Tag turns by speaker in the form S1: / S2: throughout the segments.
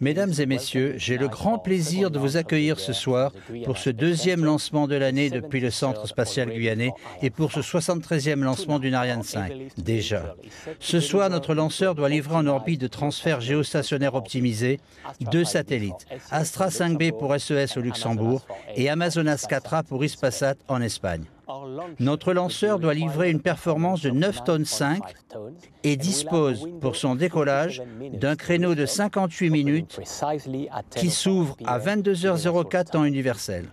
S1: Mesdames et messieurs, j'ai le grand plaisir de vous accueillir ce soir pour ce deuxième lancement de l'année depuis le Centre spatial guyanais et pour ce 73e lancement d'une Ariane 5. Déjà. Ce soir, notre lanceur doit livrer en orbite de transfert géostationnaire optimisé 2 satellites, Astra 5B pour SES au Luxembourg et Amazonas 4A pour Hispasat en Espagne. Notre lanceur doit livrer une performance de 9,5 tonnes et dispose pour son décollage d'un créneau de 58 minutes qui s'ouvre à 22h04 temps universel.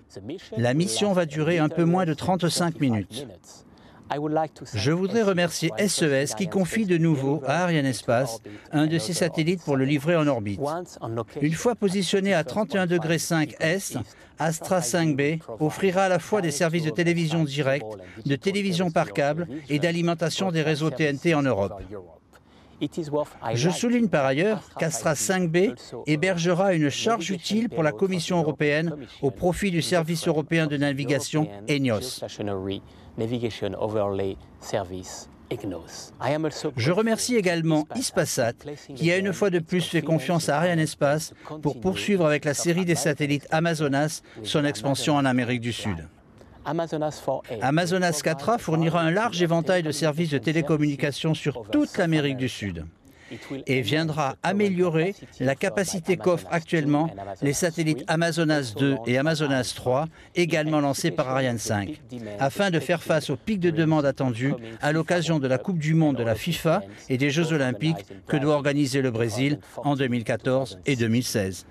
S1: La mission va durer un peu moins de 35 minutes. Je voudrais remercier SES qui confie de nouveau à Arianespace un de ses satellites pour le livrer en orbite. Une fois positionné à 31,5 est, Astra 5B offrira à la fois des services de télévision directe, de télévision par câble et d'alimentation des réseaux TNT en Europe. Je souligne par ailleurs qu'Astra 5B hébergera une charge utile pour la Commission européenne au profit du service européen de navigation EGNOS. Je remercie également Hispasat qui a une fois de plus fait confiance à Arianespace pour poursuivre avec la série des satellites Amazonas son expansion en Amérique du Sud. Amazonas 4A fournira un large éventail de services de télécommunications sur toute l'Amérique du Sud et viendra améliorer la capacité qu'offrent actuellement les satellites Amazonas 2 et Amazonas 3, également lancés par Ariane 5, afin de faire face aux pics de demande attendus à l'occasion de la Coupe du Monde de la FIFA et des Jeux Olympiques que doit organiser le Brésil en 2014 et 2016.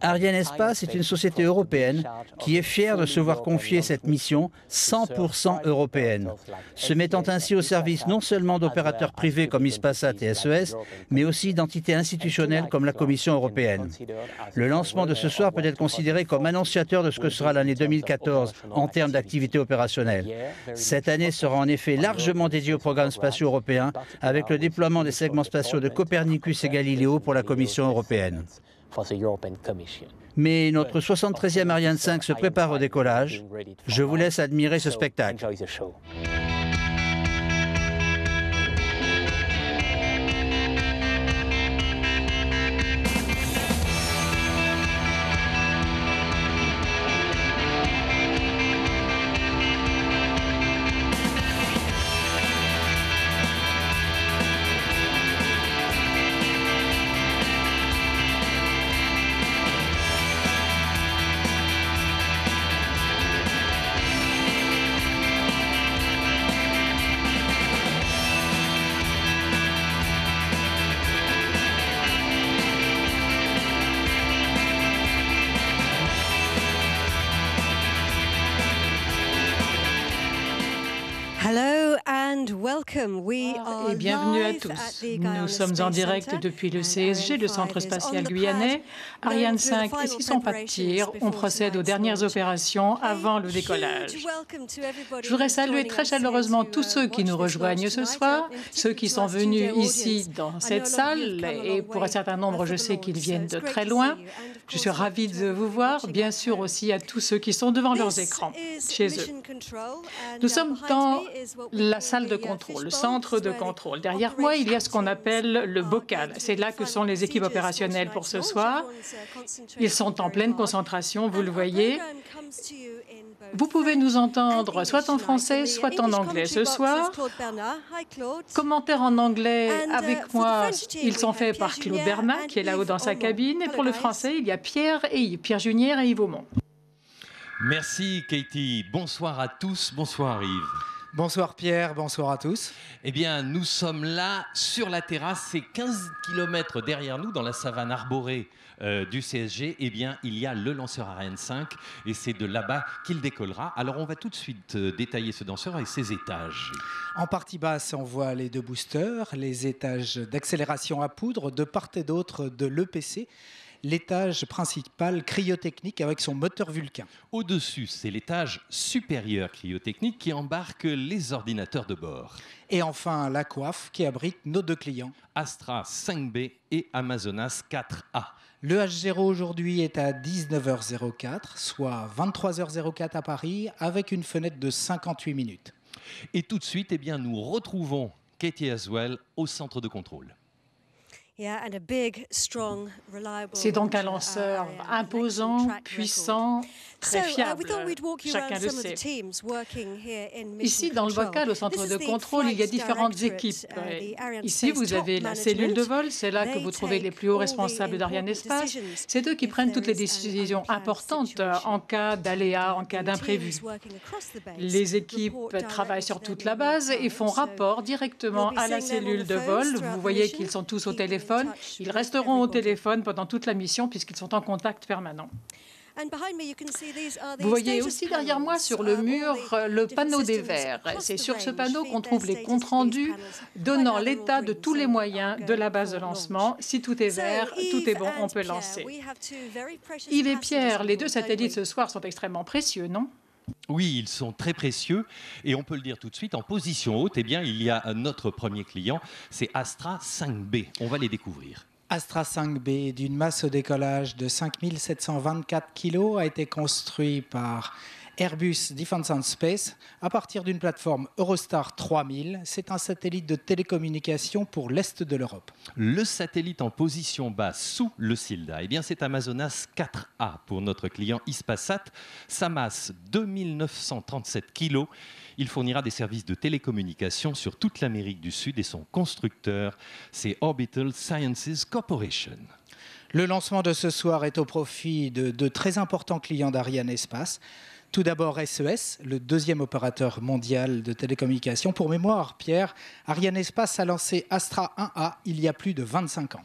S1: Arianespace est une société européenne qui est fière de se voir confier cette mission 100% européenne, se mettant ainsi au service non seulement d'opérateurs privés comme Hispasat et SES, mais aussi d'entités institutionnelles comme la Commission européenne. Le lancement de ce soir peut être considéré comme annonciateur de ce que sera l'année 2014 en termes d'activité opérationnelle. Cette année sera en effet largement dédiée aux programmes spatiaux européens, avec le déploiement des segments spatiaux de Copernicus et Galileo pour la Commission européenne. Mais notre 73e Ariane 5 se prépare au décollage. Je vous laisse admirer ce spectacle.
S2: Et bienvenue à tous. Nous sommes en direct depuis le CSG, le Centre spatial guyanais. Ariane 5 et 600 pas de tir. On procède aux dernières opérations avant le décollage. Je voudrais saluer très chaleureusement tous ceux qui nous rejoignent ce soir, ceux qui sont venus ici dans cette salle, et pour un certain nombre, je sais qu'ils viennent de très loin. Je suis ravie de vous voir, bien sûr aussi à tous ceux qui sont devant leurs écrans, chez eux. Nous sommes dans la salle de contrôle, le centre de contrôle. Derrière moi, il y a ce qu'on appelle le bocal. C'est là que sont les équipes opérationnelles pour ce soir. Ils sont en pleine concentration, vous le voyez. Vous pouvez nous entendre soit en français, soit en anglais ce soir. Commentaires en anglais avec moi, ils sont faits par Claude Bernat, qui est là-haut dans sa cabine. Et pour le français, il y a Pierre Junière et Yves Aumont.
S3: Merci Katie. Bonsoir à tous. Bonsoir Yves.
S4: Bonsoir Pierre, bonsoir à tous.
S3: Eh bien, nous sommes là sur la terrasse, c'est 15 km derrière nous, dans la savane arborée du CSG. Eh bien, il y a le lanceur Ariane 5 et c'est de là-bas qu'il décollera. Alors, on va tout de suite détailler ce lanceur et ses étages.
S4: En partie basse, on voit les 2 boosters, les étages d'accélération à poudre de part et d'autre de l'EPC. L'étage principal cryotechnique avec son moteur Vulcain.
S3: Au-dessus, c'est l'étage supérieur cryotechnique qui embarque les ordinateurs de bord.
S4: Et enfin, la coiffe qui abrite nos 2 clients.
S3: Astra 5B et Amazonas 4A.
S4: Le H0 aujourd'hui est à 19h04, soit 23h04 à Paris, avec une fenêtre de 58 minutes.
S3: Et tout de suite, eh bien, nous retrouvons Katie Aswell au centre de contrôle.
S2: C'est donc un lanceur imposant, puissant, très fiable. Chacun le sait. Ici, dans le bocal, au centre de contrôle, il y a différentes équipes. Ici, vous avez la cellule de vol. C'est là que vous trouvez les plus hauts responsables d'Arianespace. C'est eux qui prennent toutes les décisions importantes en cas d'aléa, en cas d'imprévu. Les équipes travaillent sur toute la base et font rapport directement à la cellule de vol. Vous voyez qu'ils sont tous au téléphone. Ils resteront au téléphone pendant toute la mission puisqu'ils sont en contact permanent. Vous voyez aussi derrière moi sur le mur le panneau des verts. C'est sur ce panneau qu'on trouve les comptes rendus donnant l'état de tous les moyens de la base de lancement. Si tout est vert, tout est bon, on peut lancer. Yves et Pierre, les deux satellites ce soir sont extrêmement précieux, non ?
S3: Oui, ils sont très précieux et on peut le dire tout de suite, en position haute, eh bien, il y a notre premier client, c'est Astra 5B. On va les découvrir.
S4: Astra 5B, d'une masse au décollage de 5724 kg, a été construit par Airbus Defence and Space à partir d'une plateforme Eurostar 3000. C'est un satellite de télécommunication pour l'Est de l'Europe.
S3: Le satellite en position basse sous le SILDA, eh bien, c'est Amazonas 4A pour notre client Hispasat. Sa masse, 2937 kg. Il fournira des services de télécommunication sur toute l'Amérique du Sud et son constructeur, c'est Orbital Sciences Corporation.
S4: Le lancement de ce soir est au profit de très importants clients d'Arianespace. Tout d'abord SES, le deuxième opérateur mondial de télécommunications. Pour mémoire, Pierre, Arianespace a lancé Astra 1A il y a plus de 25 ans.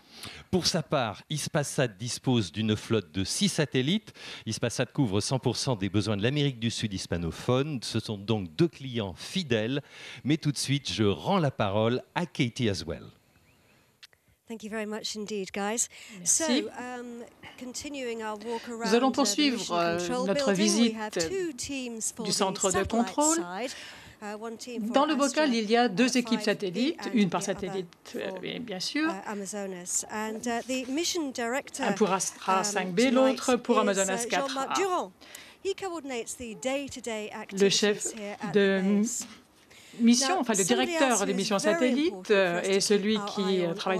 S3: Pour sa part, Hispasat dispose d'une flotte de 6 satellites. Hispasat couvre 100% des besoins de l'Amérique du Sud hispanophone. Ce sont donc 2 clients fidèles. Mais tout de suite, je rends la parole à Katie Aswell.
S2: Merci. Nous allons poursuivre notre visite du centre de contrôle. Dans le bocal, il y a 2 équipes satellites, une par satellite, bien sûr, un pour Astra 5B, l'autre pour Amazonas 4A. Le chef de mission, enfin le directeur des missions satellites est celui qui travaille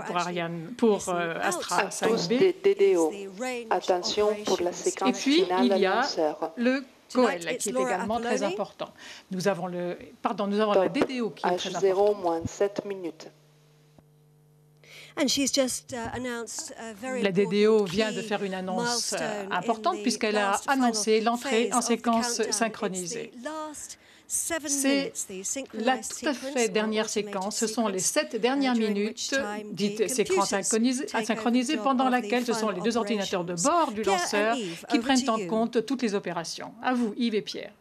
S2: pour Astra 5B. Et puis, il y a le COEL qui est également très important. Nous avons la DDO qui est très importante. La DDO vient de faire une annonce importante puisqu'elle a annoncé l'entrée en séquence synchronisée. C'est la tout à fait dernière séquence. Ce sont les 7 dernières minutes, dites séquence synchronisée, pendant laquelle ce sont les 2 ordinateurs de bord du lanceur qui prennent en compte toutes les opérations. À vous, Yves et Pierre.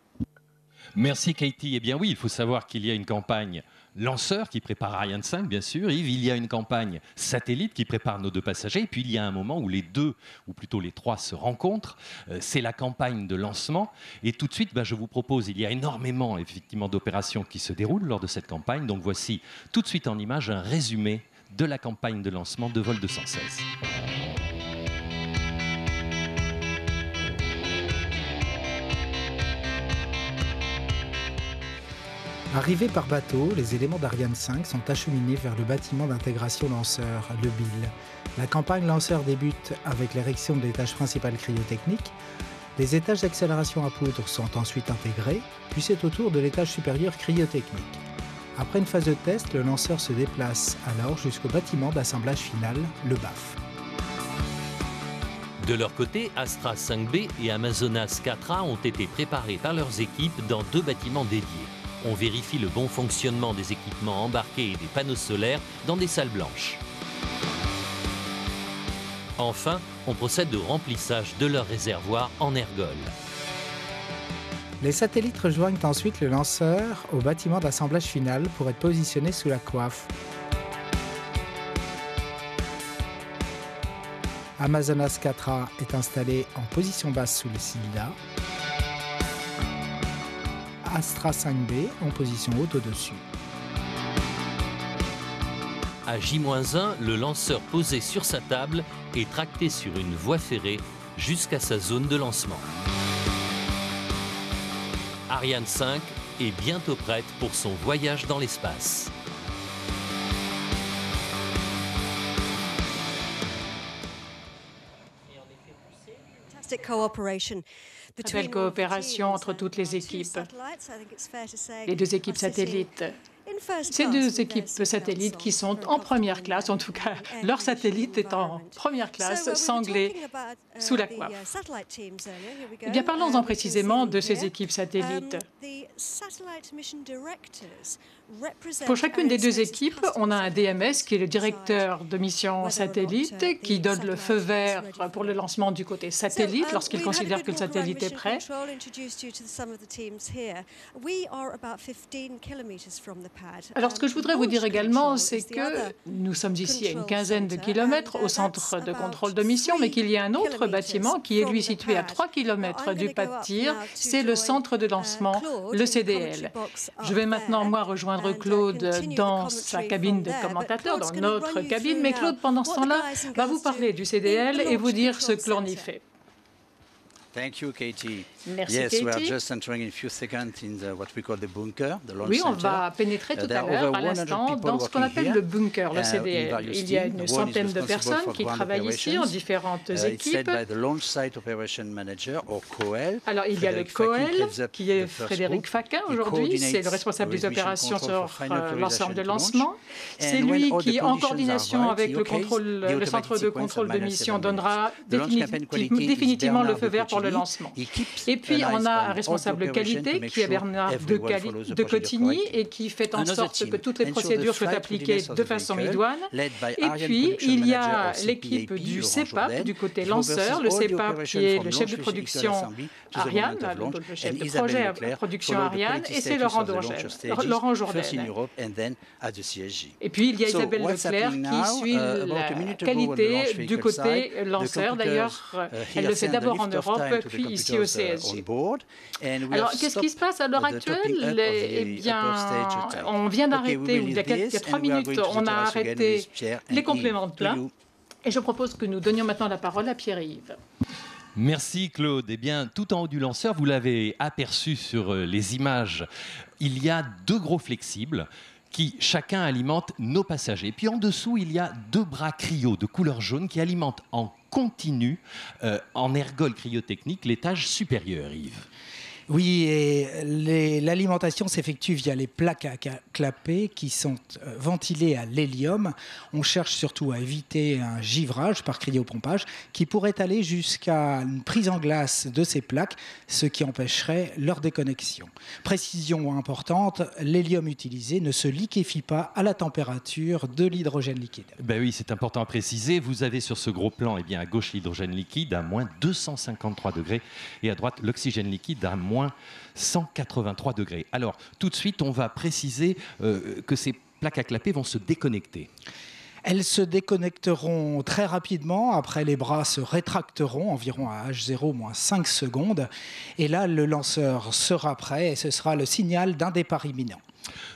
S3: Merci Katie. Eh bien oui, il faut savoir qu'il y a une campagne lanceur qui prépare Ariane 5, bien sûr. Yves, il y a une campagne satellite qui prépare nos 2 passagers. Et puis il y a un moment où les 2, ou plutôt les 3, se rencontrent. C'est la campagne de lancement. Et tout de suite, je vous propose, il y a énormément effectivement d'opérations qui se déroulent lors de cette campagne. Donc voici tout de suite en image un résumé de la campagne de lancement de Vol 216.
S4: Arrivés par bateau, les éléments d'Ariane 5 sont acheminés vers le bâtiment d'intégration lanceur, le BIL. La campagne lanceur débute avec l'érection de l'étage principal cryotechnique. Les étages d'accélération à poudre sont ensuite intégrés, puis c'est au tour de l'étage supérieur cryotechnique. Après une phase de test, le lanceur se déplace alors jusqu'au bâtiment d'assemblage final, le BAF.
S5: De leur côté, Astra 5B et Amazonas 4A ont été préparés par leurs équipes dans 2 bâtiments dédiés. On vérifie le bon fonctionnement des équipements embarqués et des panneaux solaires dans des salles blanches. Enfin, on procède au remplissage de leur réservoir en ergol.
S4: Les satellites rejoignent ensuite le lanceur au bâtiment d'assemblage final pour être positionnés sous la coiffe. Amazonas 4A est installé en position basse sous le SILDA. Astra 5B en position haute au-dessus.
S5: À J-1, le lanceur posé sur sa table est tracté sur une voie ferrée jusqu'à sa zone de lancement. Ariane 5 est bientôt prête pour son voyage dans l'espace.
S2: belle coopération entre toutes les équipes, les deux équipes satellites. Ces deux équipes satellites qui sont en première classe, en tout cas, leur satellite est en première classe, sanglé sous la coiffe. Eh bien, parlons-en précisément de ces équipes satellites. Pour chacune des deux équipes, on a un DMS qui est le directeur de mission satellite, qui donne le feu vert pour le lancement du côté satellite lorsqu'il considère que le satellite est prêt. Alors, ce que je voudrais vous dire également, c'est que nous sommes ici à une quinzaine de kilomètres au centre de contrôle de mission, mais qu'il y a un autre bâtiment qui est lui situé à 3 kilomètres du pas de tir. C'est le centre de lancement, le CDL. Je vais maintenant, moi, rejoindre Claude dans sa cabine de commentateur, dans notre cabine, mais Claude, pendant ce temps-là, va vous parler du CDL et vous dire ce que l'on y fait.
S1: Thank you, Katie.
S2: Merci,
S1: yes,
S2: Katie.
S1: we are just entering in a few seconds in what we call the bunker, the launch
S2: Oui, on
S1: center.
S2: va pénétrer tout à l'heure, à l'instant, dans ce qu'on appelle le bunker, le CDL. Il y a une centaine de personnes qui travaillent ici en différentes équipes. Alors, il y a le COEL, qui est Frédéric Faquin aujourd'hui. C'est le responsable des opérations sur l'ensemble de lancement. C'est lui qui, en coordination avec le centre de contrôle de mission, donnera définitivement le feu vert pour le lancement. Et puis, on a un responsable qualité qui est Bernard de Cotigny et qui fait en sorte que toutes les procédures soient appliquées de façon idoine. Et puis, il y a l'équipe du CEPAP, du côté lanceur, le CEPAP qui est le chef de production Ariane, le chef de projet à production Ariane, et c'est Laurent Jourdain. Et puis, il y a Isabelle Leclerc qui suit la qualité du côté lanceur. D'ailleurs, elle le fait d'abord en Europe, puis ici au CSG. Alors, qu'est-ce qui se passe à l'heure actuelle? Eh bien, on vient d'arrêter, il y a 3 minutes, on a arrêté les compléments de plat. Et je propose que nous donnions maintenant la parole à Pierre-Yves.
S3: Merci Claude. Eh bien, tout en haut du lanceur, vous l'avez aperçu sur les images, il y a 2 gros flexibles qui chacun alimente nos passagers. Puis en dessous, il y a 2 bras cryo de couleur jaune qui alimentent en continu, en ergol cryotechnique, l'étage supérieur, Yves.
S4: Oui, et l'alimentation s'effectue via les plaques à clapet qui sont ventilées à l'hélium. On cherche surtout à éviter un givrage par cryopompage qui pourrait aller jusqu'à une prise en glace de ces plaques, ce qui empêcherait leur déconnexion. Précision importante, l'hélium utilisé ne se liquéfie pas à la température de l'hydrogène liquide.
S3: Ben oui, c'est important à préciser. Vous avez sur ce gros plan, eh bien, à gauche, l'hydrogène liquide à moins 253 degrés et à droite, l'oxygène liquide à moins 183 degrés. Alors, tout de suite, on va préciser que ces plaques à clapet vont se déconnecter.
S4: Elles se déconnecteront très rapidement, après les bras se rétracteront environ à H0 moins 5 secondes. Et là, le lanceur sera prêt et ce sera le signal d'un départ imminent.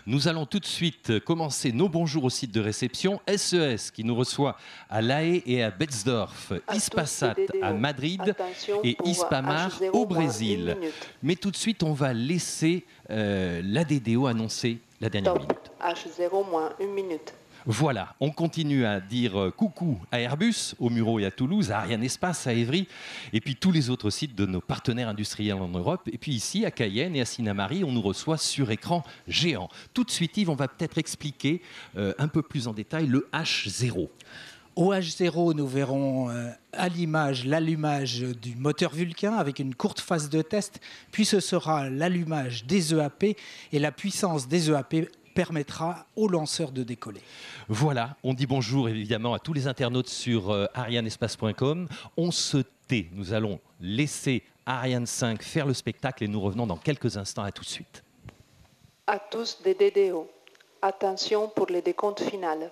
S3: Nous allons tout de suite commencer nos bonjours au site de réception. SES qui nous reçoit à La Haye et à Betzdorf, Hispasat à Madrid et Hispamar au Brésil. Mais tout de suite, on va laisser la DDO annoncer la dernière minute.
S6: H0 moins 1 minute.
S3: Voilà, on continue à dire coucou à Airbus, au Muro et à Toulouse, à Arianespace, à Évry, et puis tous les autres sites de nos partenaires industriels en Europe. Et puis ici, à Cayenne et à Sinnamary, on nous reçoit sur écran géant. Tout de suite, Yves, on va peut-être expliquer un peu plus en détail le H0.
S4: Au H0, nous verrons à l'image l'allumage du moteur Vulcain avec une courte phase de test, puis ce sera l'allumage des EAP et la puissance des EAP permettra aux lanceurs de décoller.
S3: Voilà, on dit bonjour évidemment à tous les internautes sur arianespace.com. On se tait, nous allons laisser Ariane 5 faire le spectacle et nous revenons dans quelques instants. À tout de suite.
S6: À tous des DDO, attention pour le décompte final.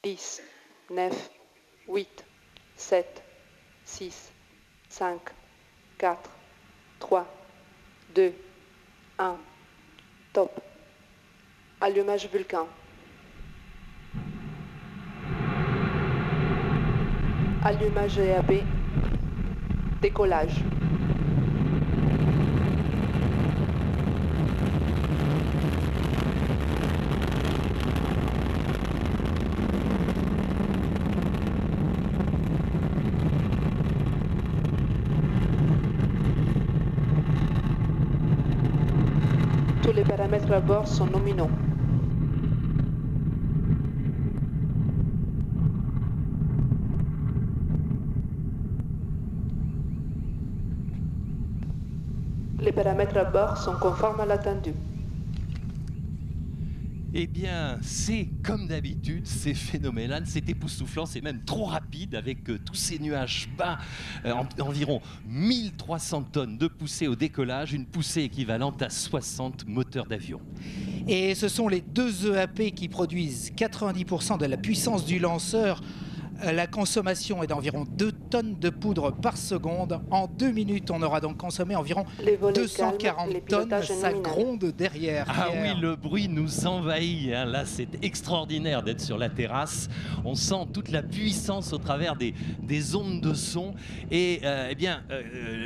S6: 10, 9, 8, 7, 6, 5, 4, 3, 2, 1. Top. Allumage Vulcain. Allumage EAP. Décollage. paramètres à bord sont nominaux. Les paramètres à bord sont conformes à l'attendu.
S3: Eh bien, c'est comme d'habitude, c'est phénoménal, c'est époustouflant, c'est même trop rapide avec tous ces nuages bas, environ 1300 tonnes de poussée au décollage, une poussée équivalente à 60 moteurs d'avion.
S4: Et ce sont les deux EAP qui produisent 90% de la puissance du lanceur. La consommation est d'environ 2 tonnes de poudre par seconde. En 2 minutes, on aura donc consommé environ 240 tonnes. Ça gronde derrière.
S3: Ah oui, le bruit nous envahit. Hein. Là, c'est extraordinaire d'être sur la terrasse. On sent toute la puissance au travers des ondes de son. Et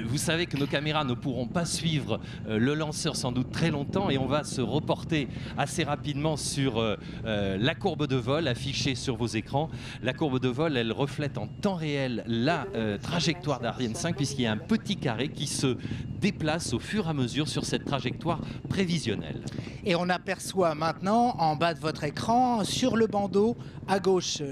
S3: vous savez que nos caméras ne pourront pas suivre le lanceur sans doute très longtemps. Et on va se reporter assez rapidement sur la courbe de vol affichée sur vos écrans. La courbe de vol, elle reflète en temps réel la trajectoire d'Ariane 5 puisqu'il y a un petit carré qui se déplace au fur et à mesure sur cette trajectoire prévisionnelle.
S4: Et on aperçoit maintenant en bas de votre écran, sur le bandeau, à gauche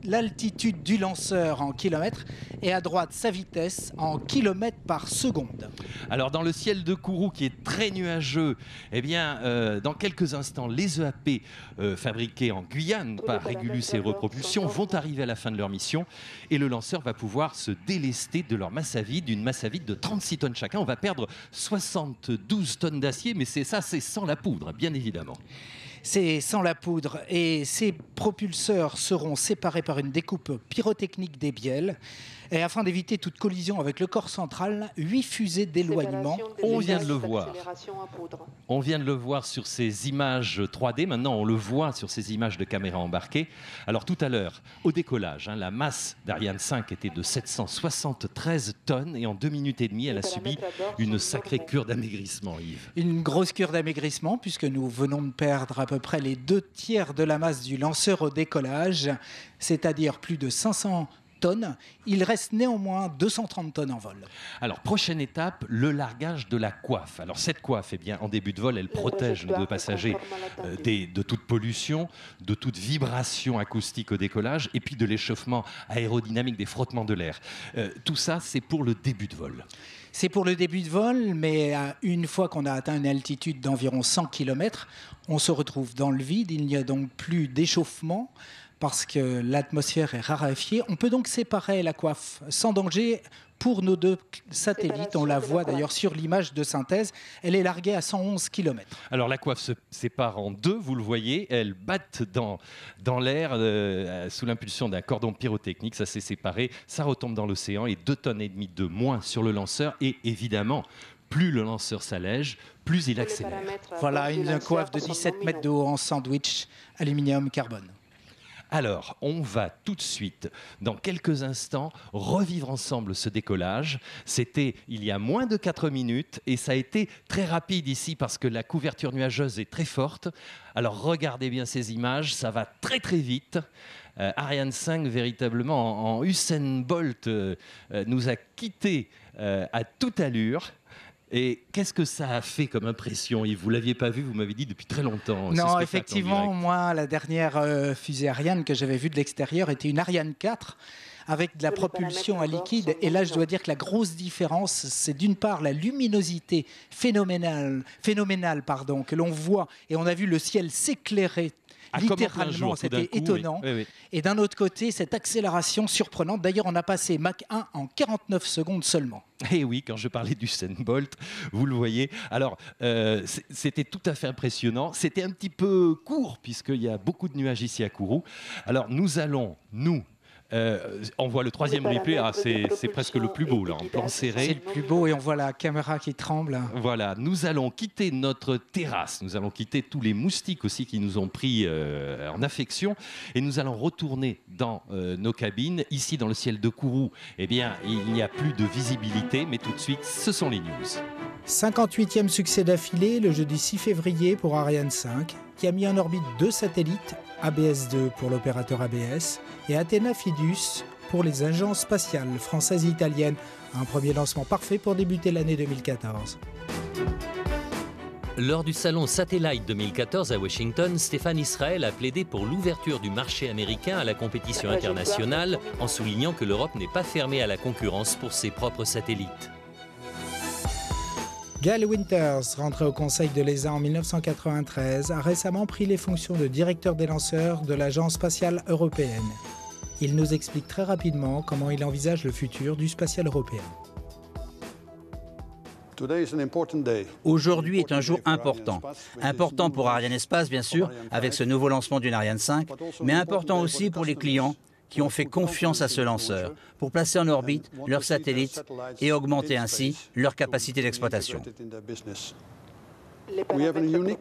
S4: l'altitude du lanceur en kilomètres et à droite sa vitesse en kilomètres par seconde.
S3: Alors dans le ciel de Kourou qui est très nuageux, eh bien, dans quelques instants, les EAP fabriqués en Guyane par Régulus Aéropropulsion vont arriver à la fin de leur mission et le lanceur va pouvoir se délester de leur masse à vide, d'une masse à vide de 36 tonnes chacun. On va perdre 72 tonnes d'acier, mais c'est sans la poudre, bien évidemment.
S4: C'est sans la poudre et ces propulseurs seront séparés par une découpe pyrotechnique des bielles. Et afin d'éviter toute collision avec le corps central, 8 fusées d'éloignement.
S3: On vient de le voir. On vient de le voir sur ces images 3D. Maintenant, on le voit sur ces images de caméra embarquées. Alors tout à l'heure, au décollage, la masse d'Ariane 5 était de 773 tonnes et en 2 minutes et demie, elle a subi une sacrée cure d'amaigrissement, Yves.
S4: Une grosse cure d'amaigrissement puisque nous venons de perdre à peu près les 2/3 de la masse du lanceur au décollage, c'est-à-dire plus de 500 tonnes. Il reste néanmoins 230 tonnes en vol.
S3: Alors, prochaine étape, le largage de la coiffe. Alors, cette coiffe, eh bien, en début de vol, elle protège nos passagers de toute pollution, de toute vibration acoustique au décollage et puis de l'échauffement aérodynamique des frottements de l'air. Tout ça, c'est pour le début de vol.
S4: C'est pour le début de vol, mais une fois qu'on a atteint une altitude d'environ 100 km, on se retrouve dans le vide. Il n'y a donc plus d'échauffement parce que l'atmosphère est raréfiée. On peut donc séparer la coiffe sans danger pour nos 2 satellites. On la voit d'ailleurs sur l'image de synthèse. Elle est larguée à 111 km.
S3: Alors la coiffe se sépare en 2, vous le voyez. Elle batte dans l'air sous l'impulsion d'un cordon pyrotechnique. Ça s'est séparé, ça retombe dans l'océan et 2,5 tonnes de moins sur le lanceur. Et évidemment, plus le lanceur s'allège, plus il accélère.
S4: Voilà une coiffe de 17 mètres de haut en sandwich aluminium-carbone.
S3: Alors, on va tout de suite, dans quelques instants, revivre ensemble ce décollage. C'était il y a moins de 4 minutes et ça a été très rapide ici parce que la couverture nuageuse est très forte. Alors, regardez bien ces images, ça va très très vite. Ariane 5, véritablement, en Usain Bolt, nous a quittés à toute allure. Et qu'est-ce que ça a fait comme impression, Yves? Vous ne l'aviez pas vu, vous m'avez dit depuis très longtemps.
S4: Non, effectivement, moi, la dernière fusée Ariane que j'avais vue de l'extérieur était une Ariane 4 avec de la propulsion à liquide. Et là, je dois dire que la grosse différence, c'est d'une part la luminosité phénoménale que l'on voit. Et on a vu le ciel s'éclairer. Littéralement, c'était étonnant.
S3: Oui.
S4: Et d'un autre côté, cette accélération surprenante. D'ailleurs, on a passé Mach 1 en 49 secondes seulement.
S3: Et oui, quand je parlais du Usain Bolt, vous le voyez. Alors, c'était tout à fait impressionnant. C'était un petit peu court, puisqu'il y a beaucoup de nuages ici à Kourou. Alors, nous allons, on voit le 3e replay, c'est presque le plus beau, là, en plan serré.
S4: C'est le plus beau et on voit la caméra qui tremble.
S3: Voilà, nous allons quitter notre terrasse, nous allons quitter tous les moustiques aussi qui nous ont pris en affection et nous allons retourner dans nos cabines. Ici, dans le ciel de Kourou, eh bien, il n'y a plus de visibilité, mais tout de suite, ce sont les news.
S4: 58e succès d'affilée le jeudi 6 février pour Ariane 5, qui a mis en orbite 2 satellites, ABS-2 pour l'opérateur ABS et Athena Fidus pour les agences spatiales françaises et italiennes. Un premier lancement parfait pour débuter l'année 2014.
S5: Lors du salon Satellite 2014 à Washington, Stéphane Israël a plaidé pour l'ouverture du marché américain à la compétition internationale, en soulignant que l'Europe n'est pas fermée à la concurrence pour ses propres satellites.
S4: Gale Winters, rentré au conseil de l'ESA en 1993, a récemment pris les fonctions de directeur des lanceurs de l'Agence spatiale européenne. Il nous explique très rapidement comment il envisage le futur du spatial européen.
S1: Aujourd'hui est un jour important. Important pour Arianespace, bien sûr, avec ce nouveau lancement d'une Ariane 5, mais important aussi pour les clients qui ont fait confiance à ce lanceur pour placer en orbite leurs satellites et augmenter ainsi leur capacité d'exploitation.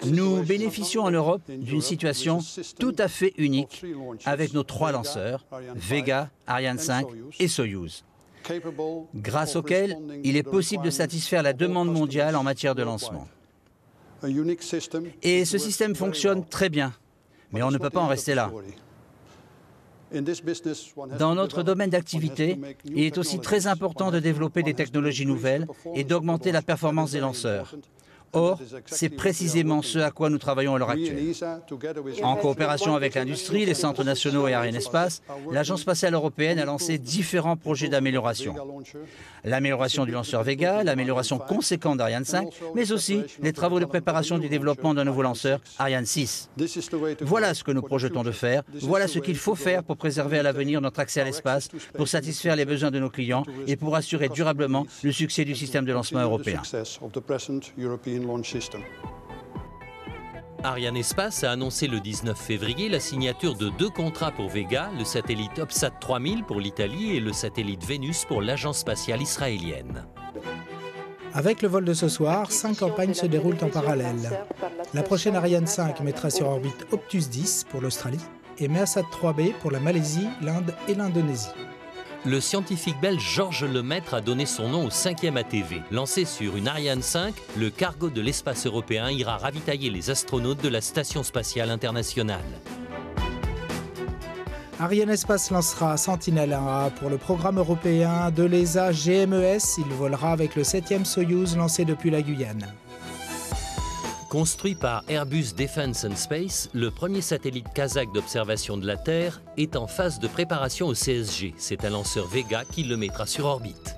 S1: Nous bénéficions en Europe d'une situation tout à fait unique avec nos 3 lanceurs, Vega, Ariane 5 et Soyouz, grâce auquel il est possible de satisfaire la demande mondiale en matière de lancement. Et ce système fonctionne très bien, mais on ne peut pas en rester là. Dans notre domaine d'activité, il est aussi très important de développer des technologies nouvelles et d'augmenter la performance des lanceurs. Or, c'est précisément ce à quoi nous travaillons à l'heure actuelle. En coopération avec l'industrie, les centres nationaux et Arianespace, l'Agence spatiale européenne a lancé différents projets d'amélioration. L'amélioration du lanceur Vega, l'amélioration conséquente d'Ariane 5, mais aussi les travaux de préparation du développement d'un nouveau lanceur, Ariane 6. Voilà ce que nous projetons de faire, voilà ce qu'il faut faire pour préserver à l'avenir notre accès à l'espace, pour satisfaire les besoins de nos clients et pour assurer durablement le succès du système de lancement européen.
S5: Arianespace a annoncé le 19 février la signature de 2 contrats pour Vega, le satellite OPSAT 3000 pour l'Italie et le satellite Vénus pour l'Agence spatiale israélienne.
S4: Avec le vol de ce soir, 5 campagnes se déroulent en parallèle. La prochaine Ariane 5 mettra sur orbite Optus 10 pour l'Australie et Measat 3B pour la Malaisie, l'Inde et l'Indonésie.
S5: Le scientifique belge Georges Lemaître a donné son nom au 5e ATV. Lancé sur une Ariane 5, le cargo de l'espace européen ira ravitailler les astronautes de la Station spatiale internationale.
S4: Arianespace lancera Sentinel-1A pour le programme européen de l'ESA GMES. Il volera avec le 7e Soyouz lancé depuis la Guyane.
S5: Construit par Airbus Defence and Space, le premier satellite kazakh d'observation de la Terre est en phase de préparation au CSG. C'est un lanceur Vega qui le mettra sur orbite.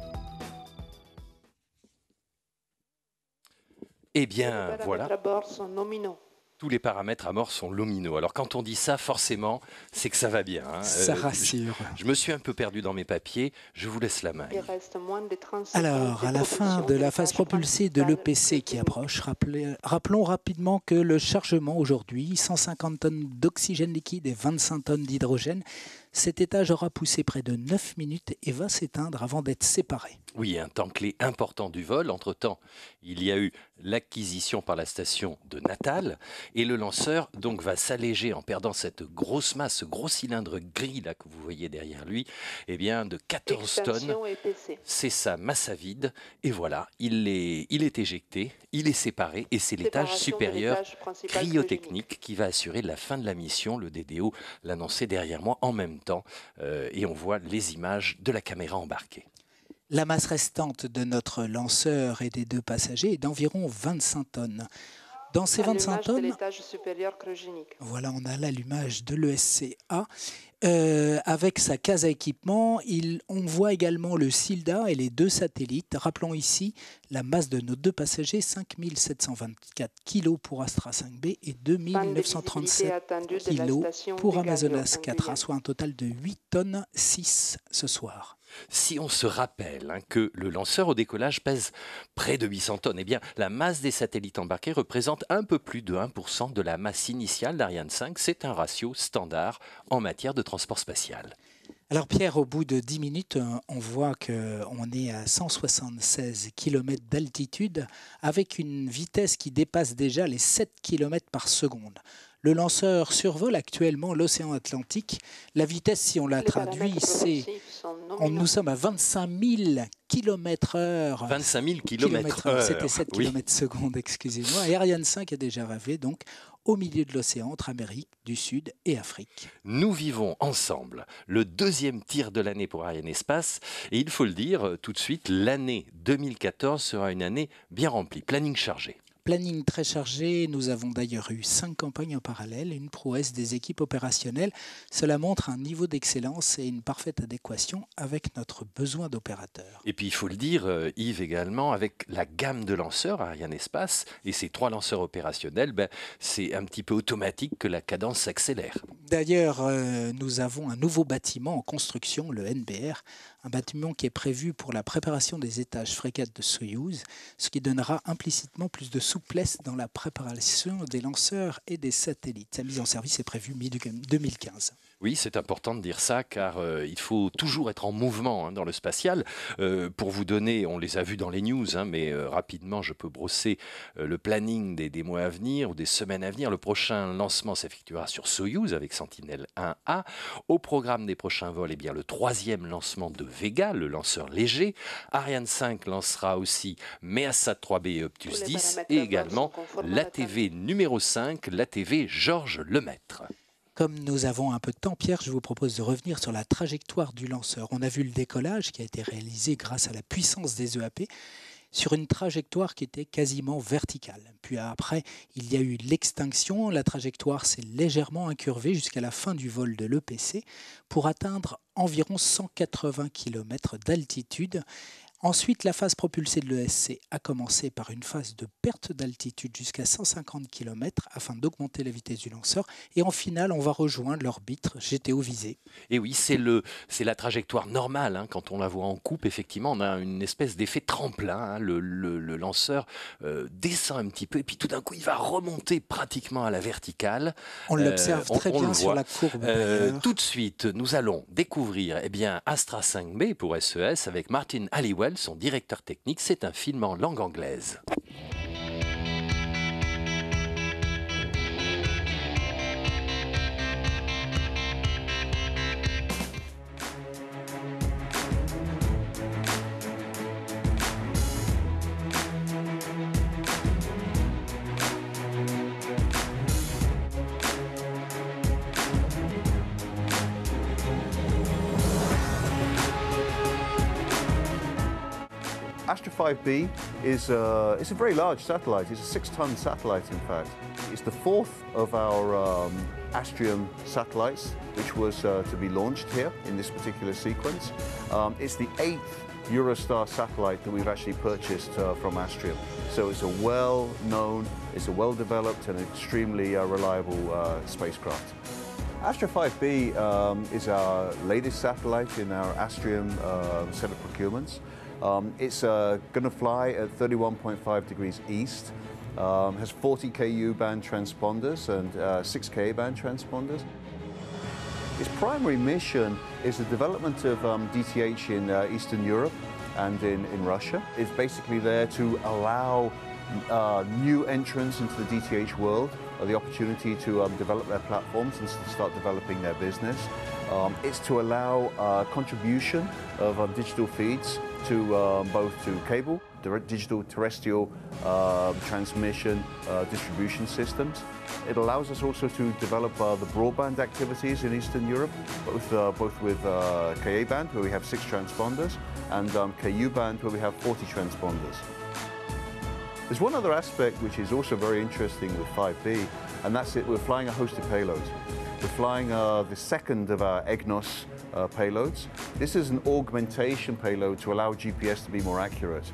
S3: Eh bien, voilà. Tous les paramètres à bord sont lumineux. Alors quand on dit ça, forcément, c'est que ça va bien. Hein.
S7: Ça rassure.
S3: Je me suis un peu perdu dans mes papiers. Je vous laisse la main.
S7: Alors, à la fin de la phase propulsée de l'EPC qui approche, rappelons rapidement que le chargement aujourd'hui, 150 tonnes d'oxygène liquide et 25 tonnes d'hydrogène, cet étage aura poussé près de 9 minutes et va s'éteindre avant d'être séparé.
S3: Oui, un temps clé important du vol. Entre-temps, il y a eu l'acquisition par la station de Natal et le lanceur donc va s'alléger en perdant cette grosse masse, ce gros cylindre gris là que vous voyez derrière lui, eh bien de 14 tonnes. C'est sa masse à vide et voilà, il est éjecté, il est séparé et c'est l'étage supérieur cryotechnique qui va assurer la fin de la mission. Le DDO l'annonçait derrière moi en même temps et on voit les images de la caméra embarquée.
S7: La masse restante de notre lanceur et des 2 passagers est d'environ 25 tonnes. Dans ces 25 tonnes, voilà, on a l'allumage de l'ESCA. Avec sa case à équipement, on voit également le SILDA et les 2 satellites. Rappelons ici la masse de nos 2 passagers, 5724 kg pour Astra 5B et 2937 kg pour Amazonas 4A, soit un total de 8 tonnes 6 ce soir.
S3: Si on se rappelle que le lanceur au décollage pèse près de 800 tonnes, eh bien, la masse des satellites embarqués représente un peu plus de 1% de la masse initiale d'Ariane 5. C'est un ratio standard en matière de transport spatial.
S7: Alors Pierre, au bout de 10 minutes, on voit qu'on est à 176 km d'altitude avec une vitesse qui dépasse déjà les 7 km par seconde. Le lanceur survole actuellement l'océan Atlantique. La vitesse, si on la traduit, nous sommes à 25 000 km/h.
S3: 25 000 km/h.
S7: C'était 7 km/s, excusez-moi. Et Ariane 5 a déjà rêvé donc au milieu de l'océan entre Amérique du Sud et Afrique.
S3: Nous vivons ensemble le 2e tir de l'année pour Arianespace. Et il faut le dire tout de suite, l'année 2014 sera une année bien remplie, planning chargé.
S7: Planning très chargé, nous avons d'ailleurs eu 5 campagnes en parallèle, une prouesse des équipes opérationnelles. Cela montre un niveau d'excellence et une parfaite adéquation avec notre besoin d'opérateurs.
S8: Et puis il faut le dire, Yves également, avec la gamme de lanceurs Arianespace et ces 3 lanceurs opérationnels, c'est un petit peu automatique que la cadence s'accélère.
S7: D'ailleurs, nous avons un nouveau bâtiment en construction, le NBR, un bâtiment qui est prévu pour la préparation des étages frégates de Soyouz, ce qui donnera implicitement plus de souplesse dans la préparation des lanceurs et des satellites. Sa mise en service est prévue mi-2015.
S8: Oui, c'est important de dire ça, car il faut toujours être en mouvement dans le spatial. Pour vous donner, on les a vus dans les news, mais rapidement, je peux brosser le planning des mois à venir ou des semaines à venir. Le prochain lancement s'effectuera sur Soyouz avec Sentinel 1A. Au programme des prochains vols, le 3e lancement de Vega, le lanceur léger. Ariane 5 lancera aussi Measat 3B et Optus 10, et également l'ATV numéro 5, l'ATV Georges Lemaître.
S7: Comme nous avons un peu de temps, Pierre, je vous propose de revenir sur la trajectoire du lanceur. On a vu le décollage qui a été réalisé grâce à la puissance des EAP sur une trajectoire qui était quasiment verticale. Puis après, il y a eu l'extinction. La trajectoire s'est légèrement incurvée jusqu'à la fin du vol de l'EPC pour atteindre environ 180 km d'altitude. Ensuite, la phase propulsée de l'ESC a commencé par une phase de perte d'altitude jusqu'à 150 km afin d'augmenter la vitesse du lanceur. Et en finale, on va rejoindre l'orbite GTO visée.
S8: Et oui, c'est la trajectoire normale. Quand on la voit en coupe, effectivement, on a une espèce d'effet tremplin. Le lanceur descend un petit peu et puis tout d'un coup, il va remonter pratiquement à la verticale.
S7: On l'observe très bien sur la courbe.
S8: Tout de suite, nous allons découvrir Astra 5B pour SES avec Martin Halliwell, son directeur technique. C'est un film en langue anglaise.
S9: Astra 5B is a very large satellite. It's a 6-ton satellite, in fact. It's the 4th of our Astrium satellites, which was to be launched here in this particular sequence. It's the 8th Eurostar satellite that we've actually purchased from Astrium. So it's a well-known, it's a well-developed and extremely reliable spacecraft. Astra 5B is our latest satellite in our Astrium set of procurements. It's going to fly at 31.5 degrees east, has 40 Ku band transponders and 6 Ka band transponders. Its primary mission is the development of DTH in Eastern Europe and in Russia. It's basically there to allow new entrants into the DTH world the opportunity to develop their platforms and to start developing their business. It's to allow contribution of digital feeds to both to cable, digital terrestrial transmission distribution systems. It allows us also to develop the broadband activities in Eastern Europe, both with Ka band, where we have 6 transponders, and Ku band, where we have 40 transponders. There's one other aspect which is also very interesting with 5B, and that's it, we're flying a hosted payload. We're flying the second of our EGNOS payloads. This is an augmentation payload to allow GPS to be more accurate,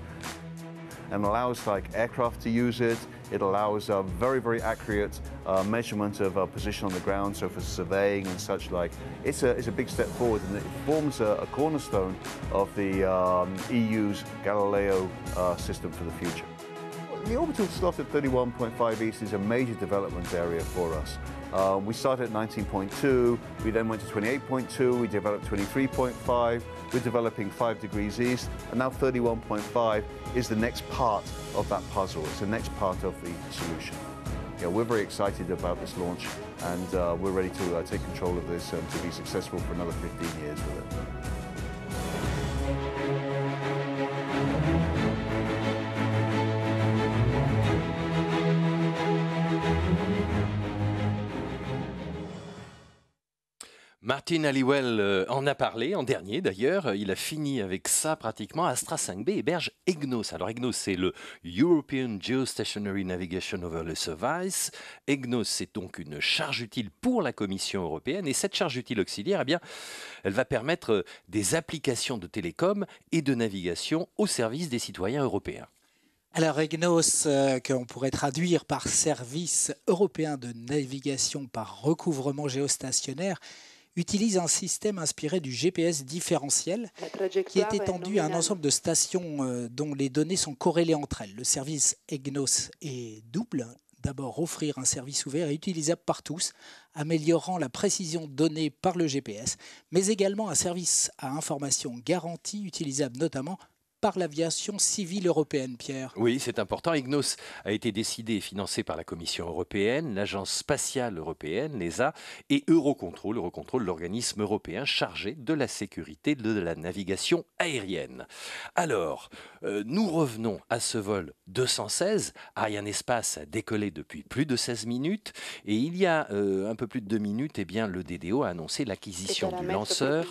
S9: and allows aircraft to use it. It allows very, very accurate measurement of position on the ground, so for surveying and such like. It's a big step forward, and it forms a cornerstone of the EU's Galileo system for the future. The orbital slot at 31.5 east is a major development area for us. We started at 19.2, we then went to 28.2, we developed 23.5, we're developing 5 degrees east, and now 31.5 is the next part of that puzzle. It's the next part of the solution. We're very excited about this launch, and we're ready to take control of this and to be successful for another 15 years with it.
S8: Martin Halliwell en a parlé en dernier d'ailleurs, il a fini avec ça pratiquement. Astra 5B héberge EGNOS. Alors EGNOS c'est le European Geostationary Navigation over the Service. EGNOS c'est donc une charge utile pour la Commission européenne et cette charge utile auxiliaire, eh bien, elle va permettre des applications de télécom et de navigation au service des citoyens européens.
S7: Alors EGNOS, qu'on pourrait traduire par Service européen de navigation par recouvrement géostationnaire, utilise un système inspiré du GPS différentiel qui est étendu à un ensemble de stations dont les données sont corrélées entre elles. Le service EGNOS est double. D'abord, offrir un service ouvert et utilisable par tous, améliorant la précision donnée par le GPS, mais également un service à information garantie, utilisable notamment par l'aviation civile européenne, Pierre.
S8: Oui, c'est important. EGNOS a été décidé et financé par la Commission européenne, l'Agence spatiale européenne, l'ESA, et Eurocontrol, l'organisme européen chargé de la sécurité de la navigation aérienne. Alors, nous revenons à ce vol 216. Arianespace a décollé depuis plus de 16 minutes, et il y a un peu plus de 2 minutes, eh bien, le DDO a annoncé l'acquisition du lanceur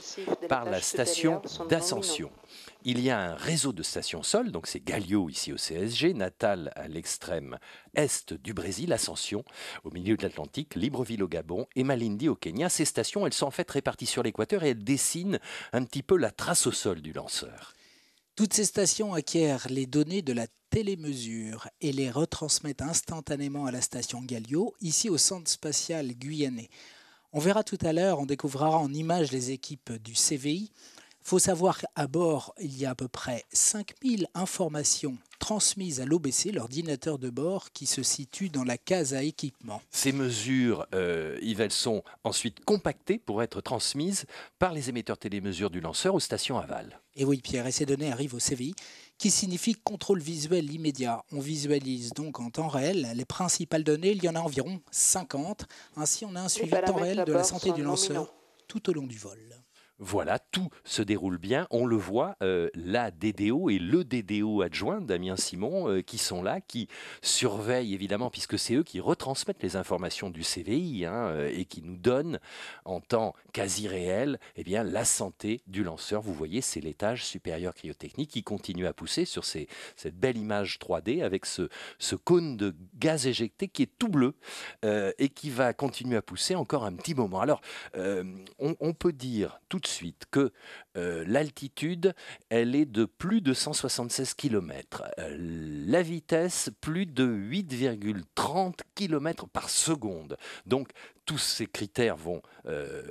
S8: par la station d'Ascension. Il y a un réseau de stations sol, donc c'est Galio ici au CSG, Natal à l'extrême est du Brésil, Ascension au milieu de l'Atlantique, Libreville au Gabon et Malindi au Kenya. Ces stations, elles sont en fait réparties sur l'équateur et elles dessinent un petit peu la trace au sol du lanceur.
S7: Toutes ces stations acquièrent les données de la télémesure et les retransmettent instantanément à la station Galio, ici au centre spatial guyanais. On verra tout à l'heure, on découvrira en images les équipes du CVI. Il faut savoir qu'à bord, il y a à peu près 5000 informations transmises à l'OBC, l'ordinateur de bord, qui se situe dans la case à équipement.
S8: Ces mesures, Yves, elles sont ensuite compactées pour être transmises par les émetteurs télémesures du lanceur aux stations aval.
S7: Et oui, Pierre, et ces données arrivent au CVI, qui signifie contrôle visuel immédiat. On visualise donc en temps réel les principales données, il y en a environ 50. Ainsi, on a un suivi temps réel de la santé du lanceur tout au long du vol.
S8: Voilà, tout se déroule bien. On le voit, la DDO et le DDO adjoint, Damien Simon, qui sont là, qui surveillent évidemment, puisque c'est eux qui retransmettent les informations du CVI et qui nous donnent en temps quasi réel eh bien, la santé du lanceur. Vous voyez, c'est l'étage supérieur cryotechnique qui continue à pousser sur cette belle image 3D avec ce cône de gaz éjecté qui est tout bleu et qui va continuer à pousser encore un petit moment. Alors, on peut dire tout de suite que l'altitude, elle est de plus de 176 km. La vitesse, plus de 8,30 km par seconde. Donc, tous ces critères vont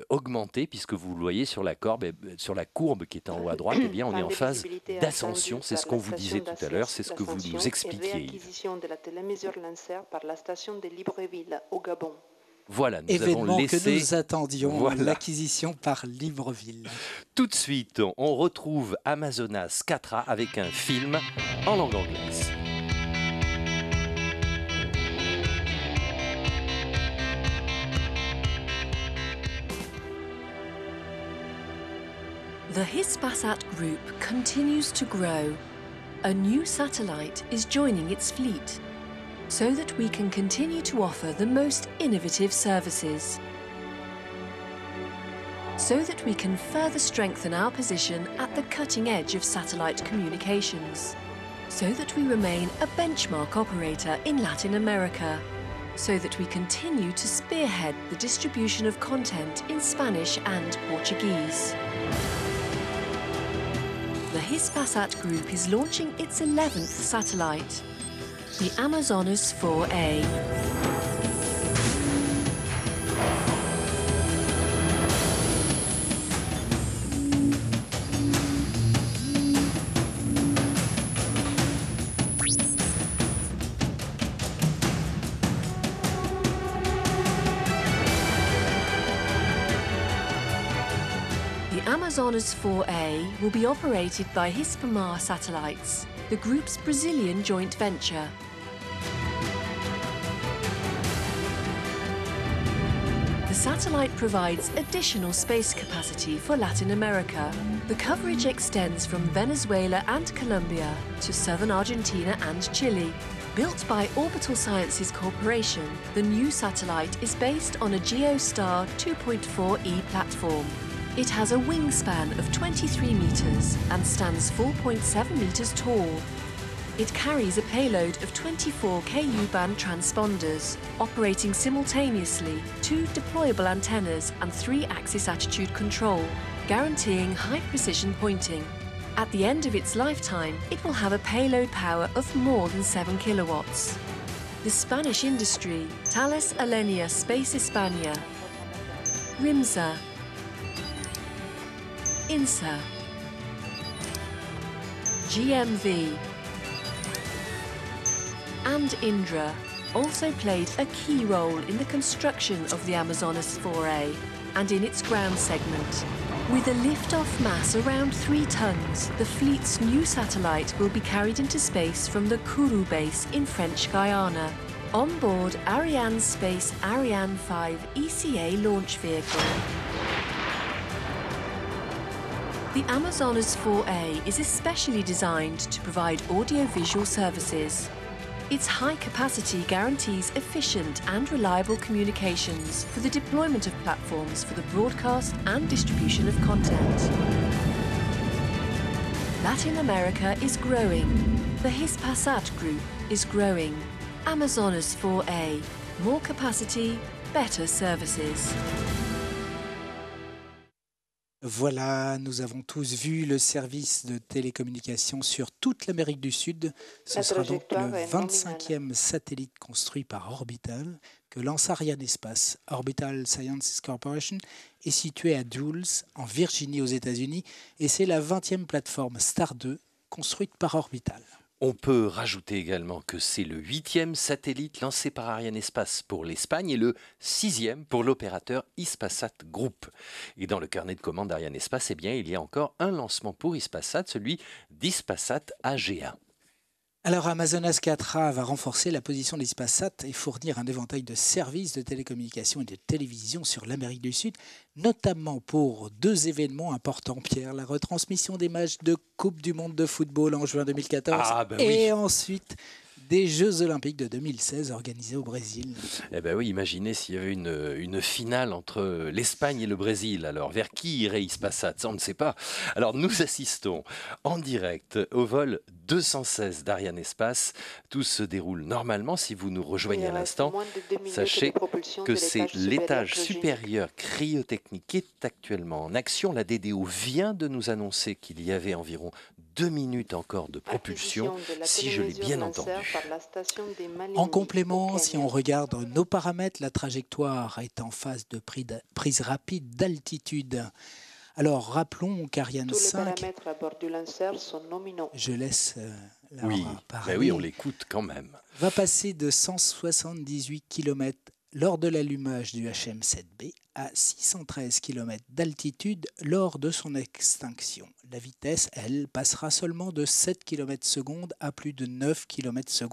S8: augmenter puisque vous le voyez sur la courbe qui est en haut à droite, eh bien, on est en phase d'ascension. C'est ce qu'on vous disait tout à l'heure, c'est ce que vous nous expliquiez.
S6: L'acquisition de la télémesure lanceur par la station de Libreville au Gabon.
S8: Voilà, nous
S7: événement
S8: avons laissé...
S7: que nous attendions, l'acquisition par Libreville.
S8: Tout de suite, on retrouve Amazonas 4A avec un film en langue anglaise.
S10: The Hispasat Group continues to grow. A new satellite is joining its fleet, so that we can continue to offer the most innovative services, so that we can further strengthen our position at the cutting edge of satellite communications, so that we remain a benchmark operator in Latin America, so that we continue to spearhead the distribution of content in Spanish and Portuguese. The Hispasat Group is launching its 11th satellite, the Amazonas 4A. The Amazonas 4A will be operated by Hispamar Satellites, the group's Brazilian joint venture. The satellite provides additional space capacity for Latin America. The coverage extends from Venezuela and Colombia to southern Argentina and Chile. Built by Orbital Sciences Corporation, the new satellite is based on a GeoStar 2.4e platform. It has a wingspan of 23 meters and stands 4.7 meters tall. It carries a payload of 24 Ku-band transponders, operating simultaneously 2 deployable antennas and 3-axis attitude control, guaranteeing high-precision pointing. At the end of its lifetime, it will have a payload power of more than 7 kilowatts. The Spanish industry, Thales Alenia Space España, RIMSA, INSA, GMV, and Indra also played a key role in the construction of the Amazonas 4A and in its ground segment. With a lift-off mass around 3 tons, the fleet's new satellite will be carried into space from the Kourou base in French Guiana, on board Ariane Space Ariane 5 ECA launch vehicle. The Amazonas 4A is especially designed to provide audiovisual services. Its high capacity guarantees efficient and reliable communications for the deployment of platforms for the broadcast and distribution of content. Latin America is growing. The Hispasat Group is growing. Amazonas 4A. More capacity, better services.
S7: Voilà, nous avons tous vu le service de télécommunication sur toute l'Amérique du Sud. Ce sera donc le 25e satellite construit par Orbital que lance Arianespace. Orbital Sciences Corporation est situé à Dulles, en Virginie aux États-Unis, et c'est la 20e plateforme Star 2 construite par Orbital.
S8: On peut rajouter également que c'est le 8e satellite lancé par Arianespace pour l'Espagne et le 6e pour l'opérateur Hispasat Group. Et dans le carnet de commandes d'Arianespace, eh bien, il y a encore un lancement pour Hispasat, celui d'Hispasat AG1.
S7: Alors Amazonas 4A va renforcer la position d'Hispasat et fournir un éventail de services de télécommunications et de télévision sur l'Amérique du Sud, notamment pour 2 événements importants, Pierre, la retransmission des matchs de Coupe du Monde de football en juin 2014 et ensuite des Jeux Olympiques de 2016 organisés au Brésil.
S8: Eh bien oui, imaginez s'il y avait une finale entre l'Espagne et le Brésil. Alors, vers qui irait Hispasat? Ça, on ne sait pas. Alors, nous assistons en direct au vol 216 d'Arianespace. Tout se déroule normalement. Si vous nous rejoignez à l'instant, sachez que c'est l'étage supérieur cryotechnique qui est actuellement en action. La DDO vient de nous annoncer qu'il y avait environ 2 minutes encore de propulsion, si je l'ai bien entendu.
S7: En complément, si on regarde nos paramètres, la trajectoire est en phase de prise rapide d'altitude. Alors, rappelons qu'Ariane 5...
S6: à bord du lanceur sont nominaux.
S7: Je laisse Laura parler.
S8: Ben oui, on l'écoute quand même.
S7: Va passer de 178 km lors de l'allumage du HM7B à 613 km d'altitude lors de son extinction. La vitesse, elle, passera seulement de 7 km/s à plus de 9 km/s.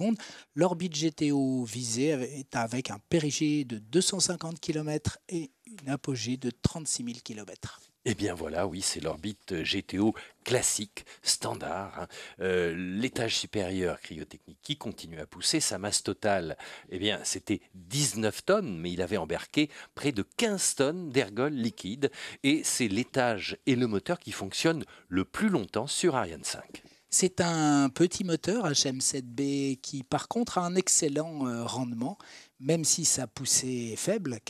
S7: L'orbite GTO visée est avec un périgée de 250 km et une apogée de 36 000 km.
S8: Eh bien voilà, oui, c'est l'orbite GTO classique, standard. L'étage supérieur cryotechnique qui continue à pousser. Sa masse totale, eh bien, c'était 19 tonnes, mais il avait embarqué près de 15 tonnes d'ergol liquide. Et c'est l'étage et le moteur qui fonctionnent le plus longtemps sur Ariane 5.
S7: C'est un petit moteur HM7B qui, par contre, a un excellent rendement, même si sa poussée est faible,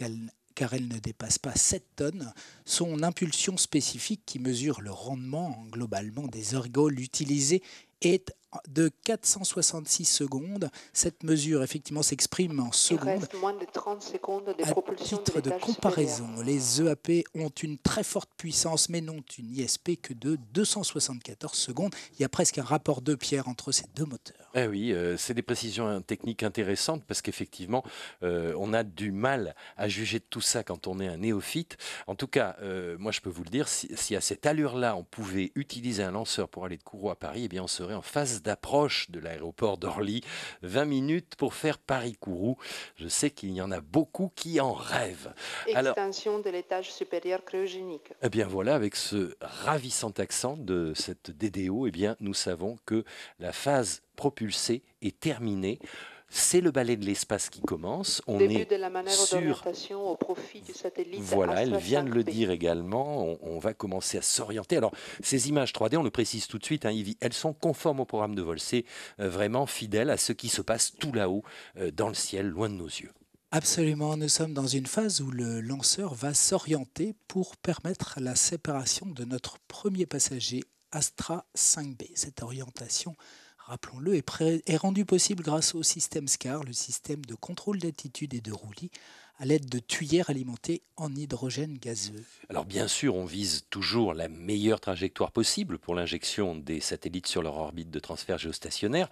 S7: car elle ne dépasse pas 7 tonnes. Son impulsion spécifique, qui mesure le rendement globalement des ergols utilisés, est de 466 secondes. Cette mesure, effectivement, s'exprime en secondes.
S6: Il reste moins de 30 secondes de
S7: à
S6: propulsion
S7: titre de comparaison, les EAP ont une très forte puissance, mais n'ont une ISP que de 274 secondes. Il y a presque un rapport de pierre entre ces deux moteurs.
S8: Eh oui, c'est des précisions techniques intéressantes parce qu'effectivement, on a du mal à juger de tout ça quand on est un néophyte. En tout cas, moi je peux vous le dire, si à cette allure-là, on pouvait utiliser un lanceur pour aller de Kourou à Paris, eh bien on serait en phase phase d'approche de l'aéroport d'Orly. 20 minutes pour faire Paris-Kourou. Je sais qu'il y en a beaucoup qui en rêvent.
S6: Extension de l'étage supérieur cryogénique.
S8: Eh bien voilà, avec ce ravissant accent de cette DDO, eh bien nous savons que la phase propulsée est terminée. C'est le balai de l'espace qui commence. On
S6: Début
S8: est
S6: de la manœuvre
S8: sur...
S6: d'orientation au profit du satellite.
S8: Voilà, elle
S6: Astra
S8: vient de le
S6: 5B.
S8: dire également. On va commencer à s'orienter. Alors, ces images 3D, on le précise tout de suite, hein, Yves, elles sont conformes au programme de vol. C'est vraiment fidèle à ce qui se passe tout là-haut, dans le ciel, loin de nos yeux.
S7: Absolument, nous sommes dans une phase où le lanceur va s'orienter pour permettre la séparation de notre premier passager Astra 5B. Cette orientation, rappelons-le, est rendue possible grâce au système SCAR, le système de contrôle d'altitude et de roulis, à l'aide de tuyères alimentées en hydrogène gazeux.
S8: Alors bien sûr, on vise toujours la meilleure trajectoire possible pour l'injection des satellites sur leur orbite de transfert géostationnaire.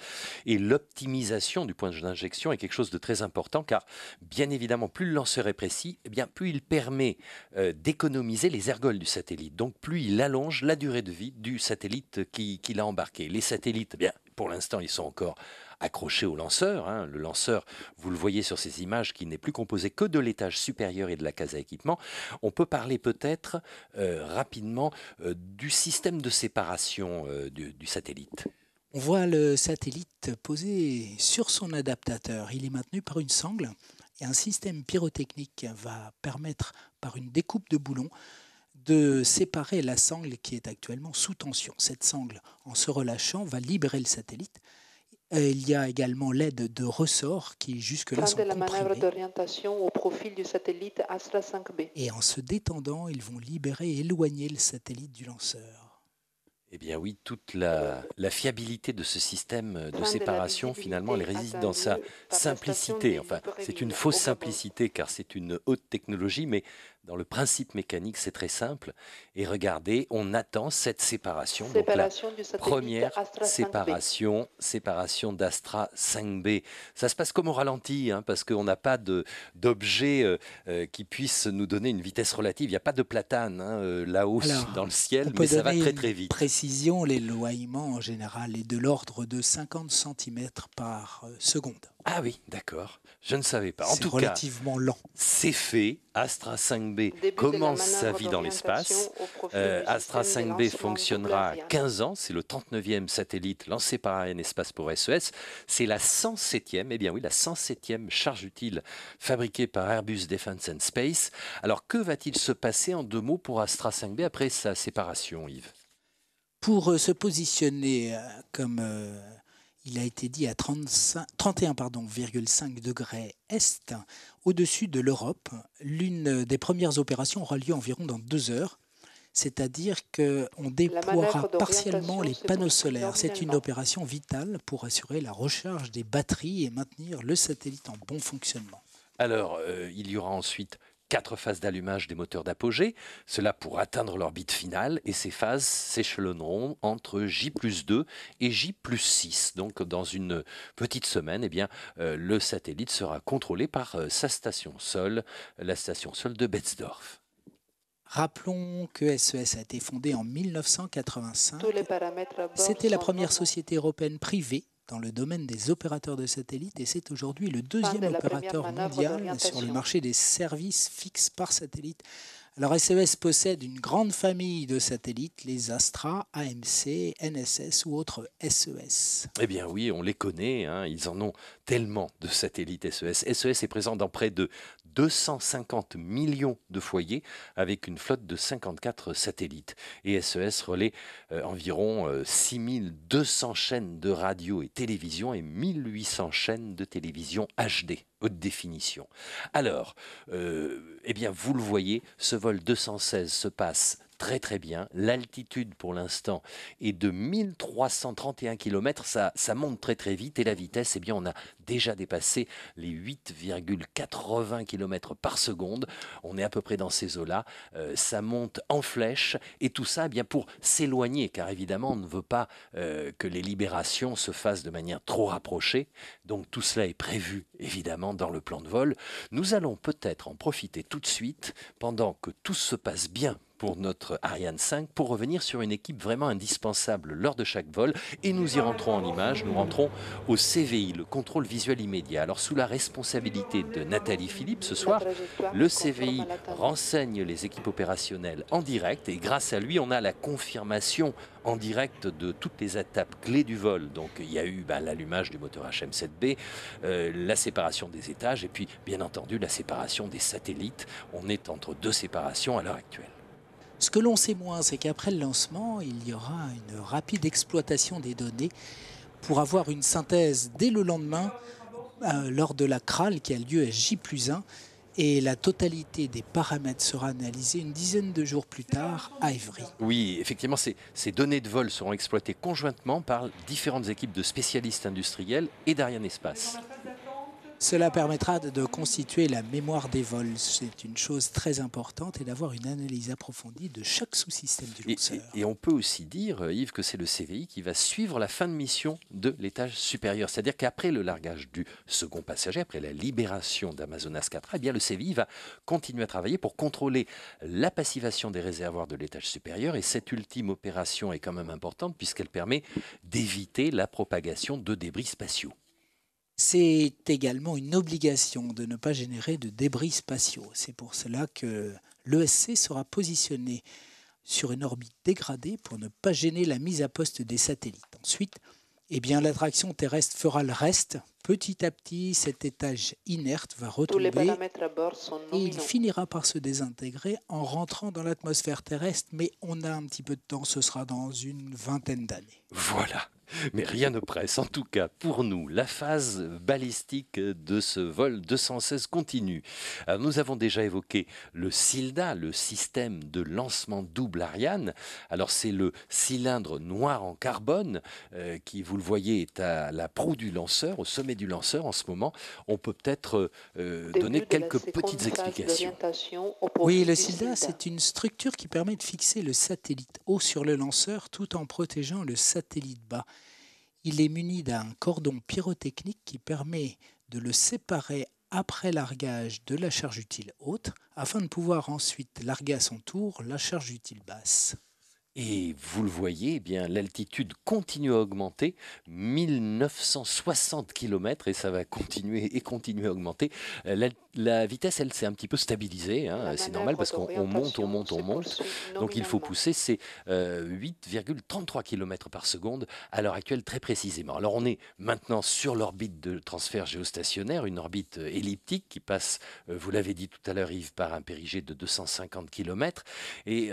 S8: Et l'optimisation du point d'injection est quelque chose de très important car, bien évidemment, plus le lanceur est précis, eh bien, plus il permet d'économiser les ergols du satellite. Donc plus il allonge la durée de vie du satellite qu'il a embarqué. Les satellites, eh bien, pour l'instant, ils sont encore accroché au lanceur. Hein. Le lanceur, vous le voyez sur ces images, qui n'est plus composé que de l'étage supérieur et de la case à équipement. On peut parler peut-être rapidement du système de séparation du satellite.
S7: On voit le satellite posé sur son adaptateur. Il est maintenu par une sangle et un système pyrotechnique va permettre, par une découpe de boulons, de séparer la sangle qui est actuellement sous tension. Cette sangle, en se relâchant, va libérer le satellite. Il y a également l'aide de ressorts qui jusque-là sont comprimés. Fin de la manœuvre
S6: d'orientation au profil du satellite Astra 5B.
S7: Et en se détendant, ils vont libérer et éloigner le satellite du lanceur.
S8: Eh bien oui, toute la fiabilité de ce système de séparation, finalement, elle réside dans sa simplicité. Enfin, c'est une fausse simplicité car c'est une haute technologie, mais dans le principe mécanique, c'est très simple. Et regardez, on attend cette séparation. Donc la première séparation d'Astra 5B. Ça se passe comme au ralenti, hein, parce qu'on n'a pas d'objet qui puisse nous donner une vitesse relative. Il n'y a pas de platane là-haut dans le ciel, mais ça va très très vite.
S7: Précision, l'éloignement en général est de l'ordre de 50 cm par seconde.
S8: Ah oui, d'accord. Je ne savais pas. En tout cas,
S7: relativement lent.
S8: C'est fait. Astra 5B commence sa vie dans l'espace. Astra 5B fonctionnera 15 ans. C'est le 39e satellite lancé par Arianespace pour SES. C'est la 107e, eh bien oui, la 107e charge utile fabriquée par Airbus Defence and Space. Alors, que va-t-il se passer en 2 mots pour Astra 5B après sa séparation, Yves ?
S7: Pour se positionner comme... il a été dit à 31,5 degrés est, au-dessus de l'Europe. L'une des premières opérations aura lieu environ dans 2 heures, c'est-à-dire qu'on déploiera partiellement les panneaux solaires. C'est une opération vitale pour assurer la recharge des batteries et maintenir le satellite en bon fonctionnement.
S8: Alors, il y aura ensuite 4 phases d'allumage des moteurs d'apogée, cela pour atteindre l'orbite finale, et ces phases s'échelonneront entre J+2 et J+6. Donc dans une petite semaine, eh bien, le satellite sera contrôlé par sa station sol, la station sol de Betzdorf.
S7: Rappelons que SES a été fondée en 1985. C'était la première société européenne privée dans le domaine des opérateurs de satellites et c'est aujourd'hui le 2e opérateur mondial sur le marché des services fixes par satellite. Alors SES possède une grande famille de satellites, les Astra, AMC, NSS ou autres SES.
S8: Eh bien oui, on les connaît, hein, ils en ont tellement de satellites SES. SES est présent dans près de 250 millions de foyers avec une flotte de 54 satellites. Et SES relaie environ 6200 chaînes de radio et télévision et 1800 chaînes de télévision HD, haute définition. Alors, eh bien, vous le voyez, ce vol 216 se passe très très bien. L'altitude pour l'instant est de 1331 km, ça monte très très vite et la vitesse, eh bien on a déjà dépassé les 8,80 km par seconde. On est à peu près dans ces eaux-là. Ça monte en flèche et tout ça eh bien pour s'éloigner car évidemment on ne veut pas que les libérations se fassent de manière trop rapprochée. Donc tout cela est prévu évidemment dans le plan de vol. Nous allons peut-être en profiter tout de suite pendant que tout se passe bien pour notre Ariane 5 pour revenir sur une équipe vraiment indispensable lors de chaque vol. Et nous y rentrons en images, nous rentrons au CVI, le contrôle visuel immédiat. Alors sous la responsabilité de Nathalie Philippe, ce soir, le CVI renseigne les équipes opérationnelles en direct et grâce à lui, on a la confirmation en direct de toutes les étapes clés du vol. Donc il y a eu l'allumage du moteur HM7B, la séparation des étages et puis bien entendu la séparation des satellites. On est entre deux séparations à l'heure actuelle.
S7: Ce que l'on sait moins, c'est qu'après le lancement, il y aura une rapide exploitation des données pour avoir une synthèse dès le lendemain lors de la CRAL qui a lieu à J+1 et la totalité des paramètres sera analysée une dizaine de jours plus tard à Évry.
S8: Oui, effectivement, ces données de vol seront exploitées conjointement par différentes équipes de spécialistes industriels et d'Arianespace.
S7: Cela permettra de constituer la mémoire des vols. C'est une chose très importante et d'avoir une analyse approfondie de chaque sous-système du lanceur.
S8: Et on peut aussi dire, Yves, que c'est le CVI qui va suivre la fin de mission de l'étage supérieur. C'est-à-dire qu'après le largage du second passager, après la libération d'Amazonas 4A, eh bien le CVI va continuer à travailler pour contrôler la passivation des réservoirs de l'étage supérieur. Et cette ultime opération est quand même importante puisqu'elle permet d'éviter la propagation de débris spatiaux.
S7: C'est également une obligation de ne pas générer de débris spatiaux. C'est pour cela que l'ESC sera positionné sur une orbite dégradée pour ne pas gêner la mise à poste des satellites. Ensuite, l'attraction terrestre fera le reste. Petit à petit, cet étage inerte va retomber et il finira par se désintégrer en rentrant dans l'atmosphère terrestre. Mais on a un petit peu de temps, ce sera dans une vingtaine d'années.
S8: Voilà. Mais rien ne presse. En tout cas, pour nous, la phase balistique de ce vol 216 continue. Alors, nous avons déjà évoqué le SILDA, le système de lancement double Ariane. Alors, c'est le cylindre noir en carbone qui, vous le voyez, est à la proue du lanceur, au sommet du lanceur en ce moment. On peut peut-être donner quelques petites explications.
S7: Oui, le SILDA, c'est une structure qui permet de fixer le satellite haut sur le lanceur tout en protégeant le satellite bas. Il est muni d'un cordon pyrotechnique qui permet de le séparer après largage de la charge utile haute afin de pouvoir ensuite larguer à son tour la charge utile basse.
S8: Et vous le voyez, eh bien l'altitude continue à augmenter, 1960 km, et ça va continuer à augmenter. La vitesse, elle, s'est un petit peu stabilisée, hein, c'est normal parce qu'on monte. Donc il faut pousser, c'est 8,33 km par seconde à l'heure actuelle très précisément. Alors on est maintenant sur l'orbite de transfert géostationnaire, une orbite elliptique qui passe, vous l'avez dit tout à l'heure Yves, par un périgée de 250 km et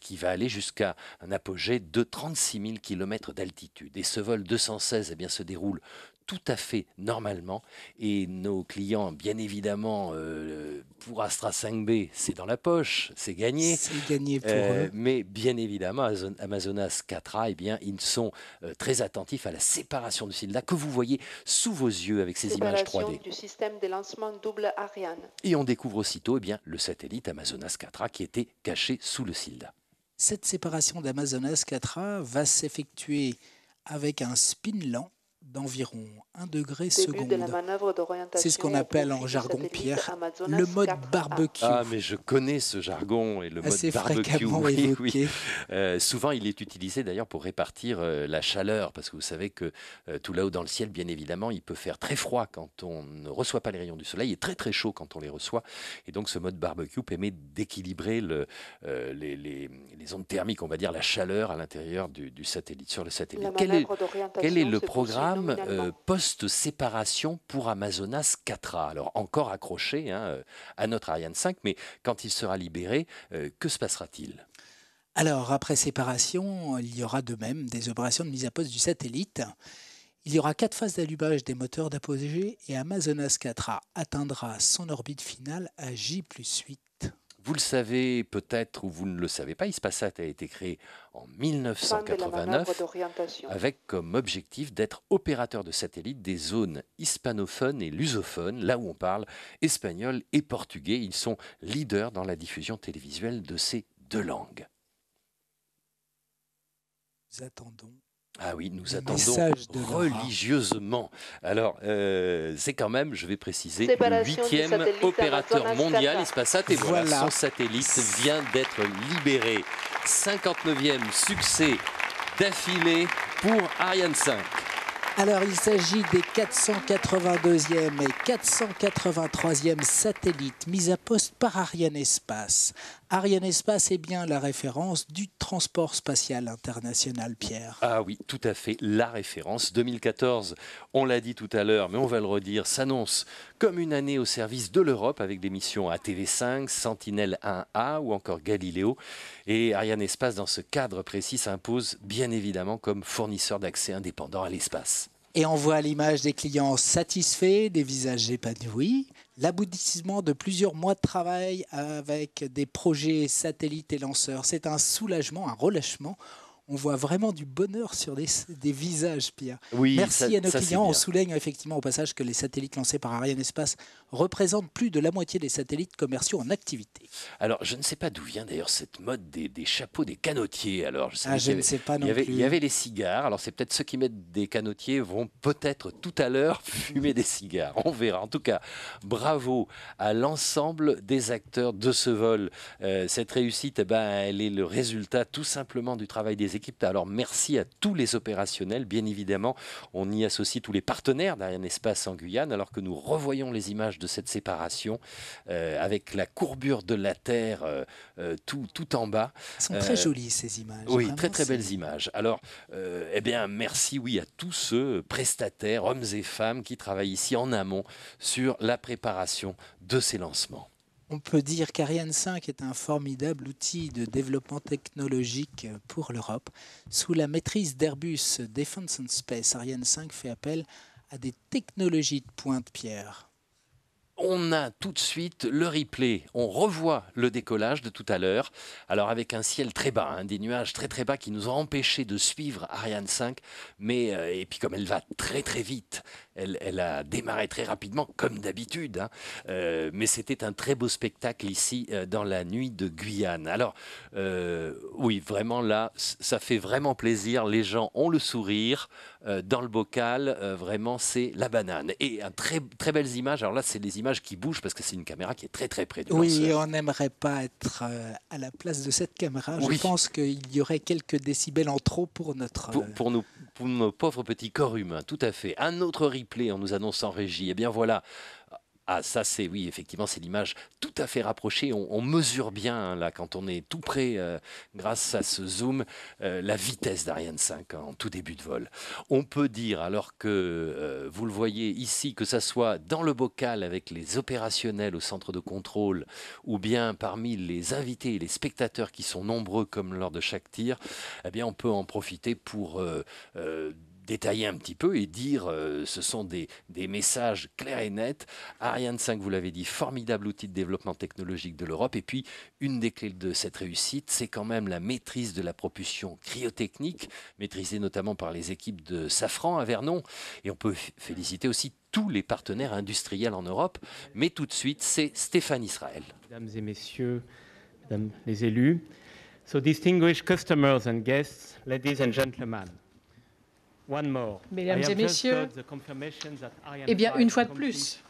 S8: qui va aller jusqu'à un apogée de 36 000 km d'altitude. Et ce vol 216 se déroule tout à fait normalement. Et nos clients, bien évidemment, pour Astra 5B, c'est dans la poche, c'est gagné.
S7: C'est gagné pour eux.
S8: Mais bien évidemment, Amazonas 4A, ils sont très attentifs à la séparation du SILDA que vous voyez sous vos yeux avec ces images 3D.
S6: Du système de lancement double Ariane.
S8: Et on découvre aussitôt le satellite Amazonas 4A qui était caché sous le SILDA.
S7: Cette séparation d'Amazonas 4A va s'effectuer avec un spin lent d'environ 1 degré seconde. C'est ce qu'on appelle en jargon, Pierre, le mode barbecue.
S8: Ah, mais je connais ce jargon et le mode
S7: assez
S8: barbecue.
S7: Fréquemment évoqué.
S8: Souvent, il est utilisé d'ailleurs pour répartir la chaleur, parce que vous savez que tout là-haut dans le ciel, bien évidemment, il peut faire très froid quand on ne reçoit pas les rayons du soleil et très très chaud quand on les reçoit. Et donc, ce mode barbecue permet d'équilibrer les ondes thermiques, on va dire la chaleur à l'intérieur du satellite, sur le satellite. Quel est le programme post-séparation pour Amazonas 4A? Alors encore accroché à notre Ariane 5, mais quand il sera libéré, que se passera-t-il?
S7: Alors après séparation, il y aura de même des opérations de mise à poste du satellite. Il y aura 4 phases d'allumage des moteurs d'apogée et Amazonas 4A atteindra son orbite finale à J+8.
S8: Vous le savez peut-être ou vous ne le savez pas, Hispasat a été créé en 1989 avec comme objectif d'être opérateur de satellites des zones hispanophones et lusophones, là où on parle espagnol et portugais. Ils sont leaders dans la diffusion télévisuelle de ces deux langues.
S7: Nous attendons
S8: Ah oui, nous attendons religieusement. Alors, c'est quand même, je vais préciser, le 8e opérateur mondial Hispasat. Et voilà, son satellite vient d'être libéré. 59e succès d'affilée pour Ariane 5.
S7: Alors, il s'agit des 482e et 483e satellites mis à poste par Arianespace. Arianespace est bien la référence du transport spatial international, Pierre.
S8: Ah oui, tout à fait, la référence. 2014, on l'a dit tout à l'heure, mais on va le redire, s'annonce comme une année au service de l'Europe avec des missions ATV5, Sentinelle 1A ou encore Galileo. Et Arianespace, dans ce cadre précis, s'impose bien évidemment comme fournisseur d'accès indépendant à l'espace.
S7: Et on voit à l'image des clients satisfaits, des visages épanouis, l'aboutissement de plusieurs mois de travail avec des projets satellites et lanceurs. C'est un soulagement, un relâchement. On voit vraiment du bonheur sur des visages, Pierre.
S8: Oui,
S7: merci à nos clients. On souligne effectivement au passage que les satellites lancés par Arianespace représentent plus de la moitié des satellites commerciaux en activité.
S8: Alors, je ne sais pas d'où vient d'ailleurs cette mode des chapeaux des canotiers. Alors,
S7: je ne sais pas non plus.
S8: Il y avait les cigares. Alors, c'est peut-être ceux qui mettent des canotiers vont peut-être tout à l'heure fumer des cigares. On verra. En tout cas, bravo à l'ensemble des acteurs de ce vol. Cette réussite, elle est le résultat tout simplement du travail des équipes. Alors merci à tous les opérationnels, bien évidemment. On y associe tous les partenaires d'Arianespace en Guyane, alors que nous revoyons les images de cette séparation avec la courbure de la Terre tout en bas.
S7: Elles sont très jolies ces images.
S8: Oui, vraiment, très belles images. Alors, merci à tous ceux, prestataires, hommes et femmes, qui travaillent ici en amont sur la préparation de ces lancements.
S7: On peut dire qu'Ariane 5 est un formidable outil de développement technologique pour l'Europe. Sous la maîtrise d'Airbus Defence and Space, Ariane 5 fait appel à des technologies de pointe, Pierre.
S8: On a tout de suite le replay. On revoit le décollage de tout à l'heure. Alors avec un ciel très bas, des nuages très très bas qui nous ont empêchés de suivre Ariane 5. Mais et puis comme elle va très très vite, elle a démarré très rapidement comme d'habitude. Mais c'était un très beau spectacle ici dans la nuit de Guyane. Alors oui, vraiment là, ça fait vraiment plaisir. Les gens ont le sourire dans le bocal. Vraiment, c'est la banane. Et très très belles images. Alors là, c'est des images qui bougent parce que c'est une caméra qui est très très près du lanceur.
S7: Oui, on n'aimerait pas être à la place de cette caméra. Oui. Je pense qu'il y aurait quelques décibels en trop pour notre...
S8: Pour nos pauvres petits corps humains, tout à fait. Un autre replay, on nous annonce en régie. Eh bien voilà. Ah, ça, c'est, oui, effectivement, c'est l'image tout à fait rapprochée. On mesure bien, là, quand on est tout près, grâce à ce zoom, la vitesse d'Ariane 5 en tout début de vol. On peut dire, alors que vous le voyez ici, que ça soit dans le bocal avec les opérationnels au centre de contrôle ou bien parmi les invités et les spectateurs qui sont nombreux comme lors de chaque tir, eh bien, on peut en profiter pour... détailler un petit peu et dire ce sont des messages clairs et nets. Ariane 5, vous l'avez dit, formidable outil de développement technologique de l'Europe. Et puis, une des clés de cette réussite, c'est quand même la maîtrise de la propulsion cryotechnique, maîtrisée notamment par les équipes de Safran à Vernon. Et on peut féliciter aussi tous les partenaires industriels en Europe. Mais tout de suite, c'est Stéphane Israël.
S11: Mesdames et messieurs, mesdames les élus, so distinguished customers and guests, ladies and gentlemen.
S2: Mesdames et messieurs, eh bien, une fois de plus,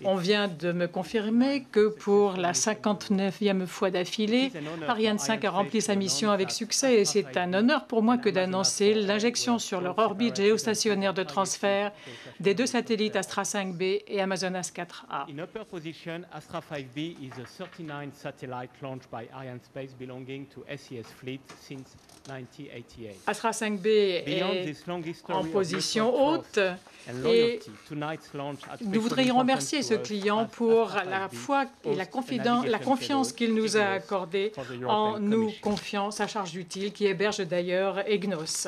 S2: on vient de me confirmer que pour la 59e fois d'affilée, Ariane 5 a rempli sa mission avec succès et c'est un honneur pour moi que d'annoncer l'injection sur leur orbite géostationnaire de transfert des 2 satellites Astra 5B et Amazonas 4A.
S11: In upper position, Astra 5B is the 39th satellite launched by Arianespace belonging to SES fleet since 1988.
S2: Astra 5B est en position haute et nous voudrions remercier ce client pour la foi et la confiance qu'il nous a accordée en nous confiant sa charge utile qui héberge d'ailleurs EGNOS.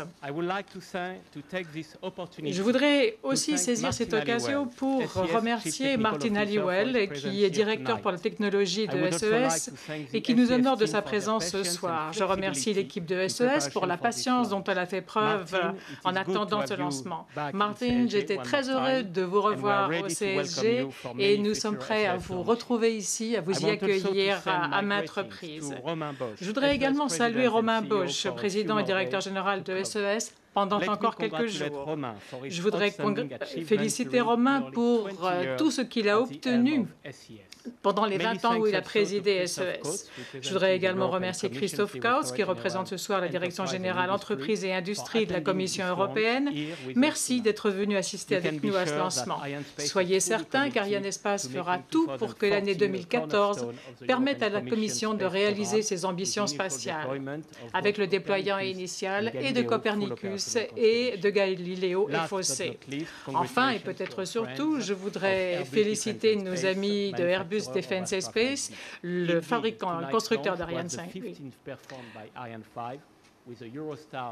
S2: Je voudrais aussi saisir cette occasion pour remercier Martin Halliwell, qui est directeur pour la technologie de SES et qui nous honore de sa présence ce soir. Je remercie l'équipe de SES pour la patience dont elle a fait preuve en attendant ce lancement. Martin, j'étais très heureux de vous revoir au CSG et nous sommes prêts à vous retrouver ici, à vous y accueillir à maintes reprises. Je voudrais également saluer Romain Bosch, président et directeur général de SES, pendant encore quelques jours. Je voudrais féliciter Romain pour tout ce qu'il a obtenu pendant les 20 ans où il a présidé SES. Je voudrais également remercier Christophe Kautz, qui représente ce soir la Direction générale Entreprises et Industrie de la Commission européenne. Merci d'être venu assister avec nous à ce lancement. Soyez certains qu'Arianespace fera tout pour que l'année 2014 permette à la Commission de réaliser ses ambitions spatiales, avec le déploiement initial et de Copernicus et de Galileo et Fossé. Enfin, et peut-être surtout, je voudrais féliciter nos amis de Airbus Defence and Space, le fabricant, le constructeur d'Ariane 5.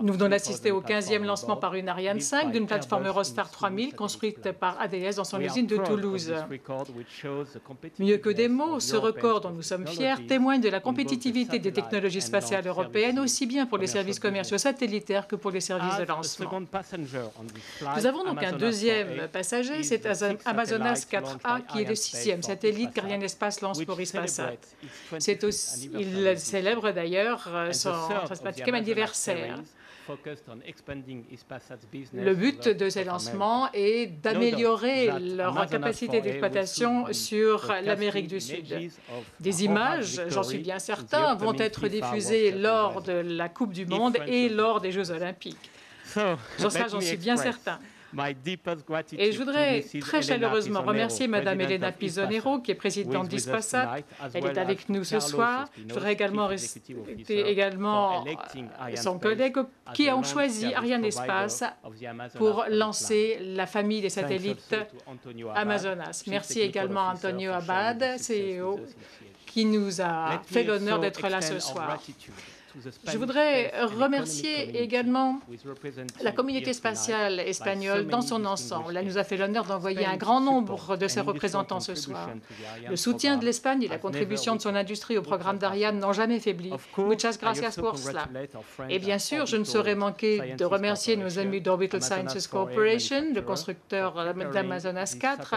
S2: Nous venons d'assister au 15e lancement par une Ariane 5 d'une plateforme Eurostar 3000 construite par ADS dans son usine de Toulouse. Mieux que des mots, ce record dont nous sommes fiers témoigne de la compétitivité des technologies spatiales européennes, aussi bien pour les services commerciaux satellitaires que pour les services de lancement. Nous avons donc un deuxième passager, c'est Amazonas 4A, qui est le 6e satellite qu'Arianespace lance pour Hispasat. Il célèbre d'ailleurs son 50e anniversaire. Le but de ces lancements est d'améliorer leur capacité d'exploitation sur l'Amérique du Sud. Des images, j'en suis bien certain, vont être diffusées lors de la Coupe du Monde et lors des Jeux olympiques. J'en suis bien certain. Et je voudrais très chaleureusement remercier Mme Elena Pisonero, qui est présidente d'Hispasat. Elle est avec nous ce soir. Je voudrais également son collègue qui ont choisi Arianespace pour lancer la famille des satellites Amazonas. Merci également à Antonio Abad, CEO, qui nous a fait l'honneur d'être là ce soir. Je voudrais remercier également la communauté spatiale espagnole dans son ensemble. Elle nous a fait l'honneur d'envoyer un grand nombre de ses représentants ce soir. Le soutien de l'Espagne et la contribution de son industrie au programme d'Ariane n'ont jamais faibli. Muchas gracias pour cela. Et bien sûr, je ne saurais manquer de remercier nos amis d'Orbital Sciences Corporation, le constructeur d'Amazonas 4,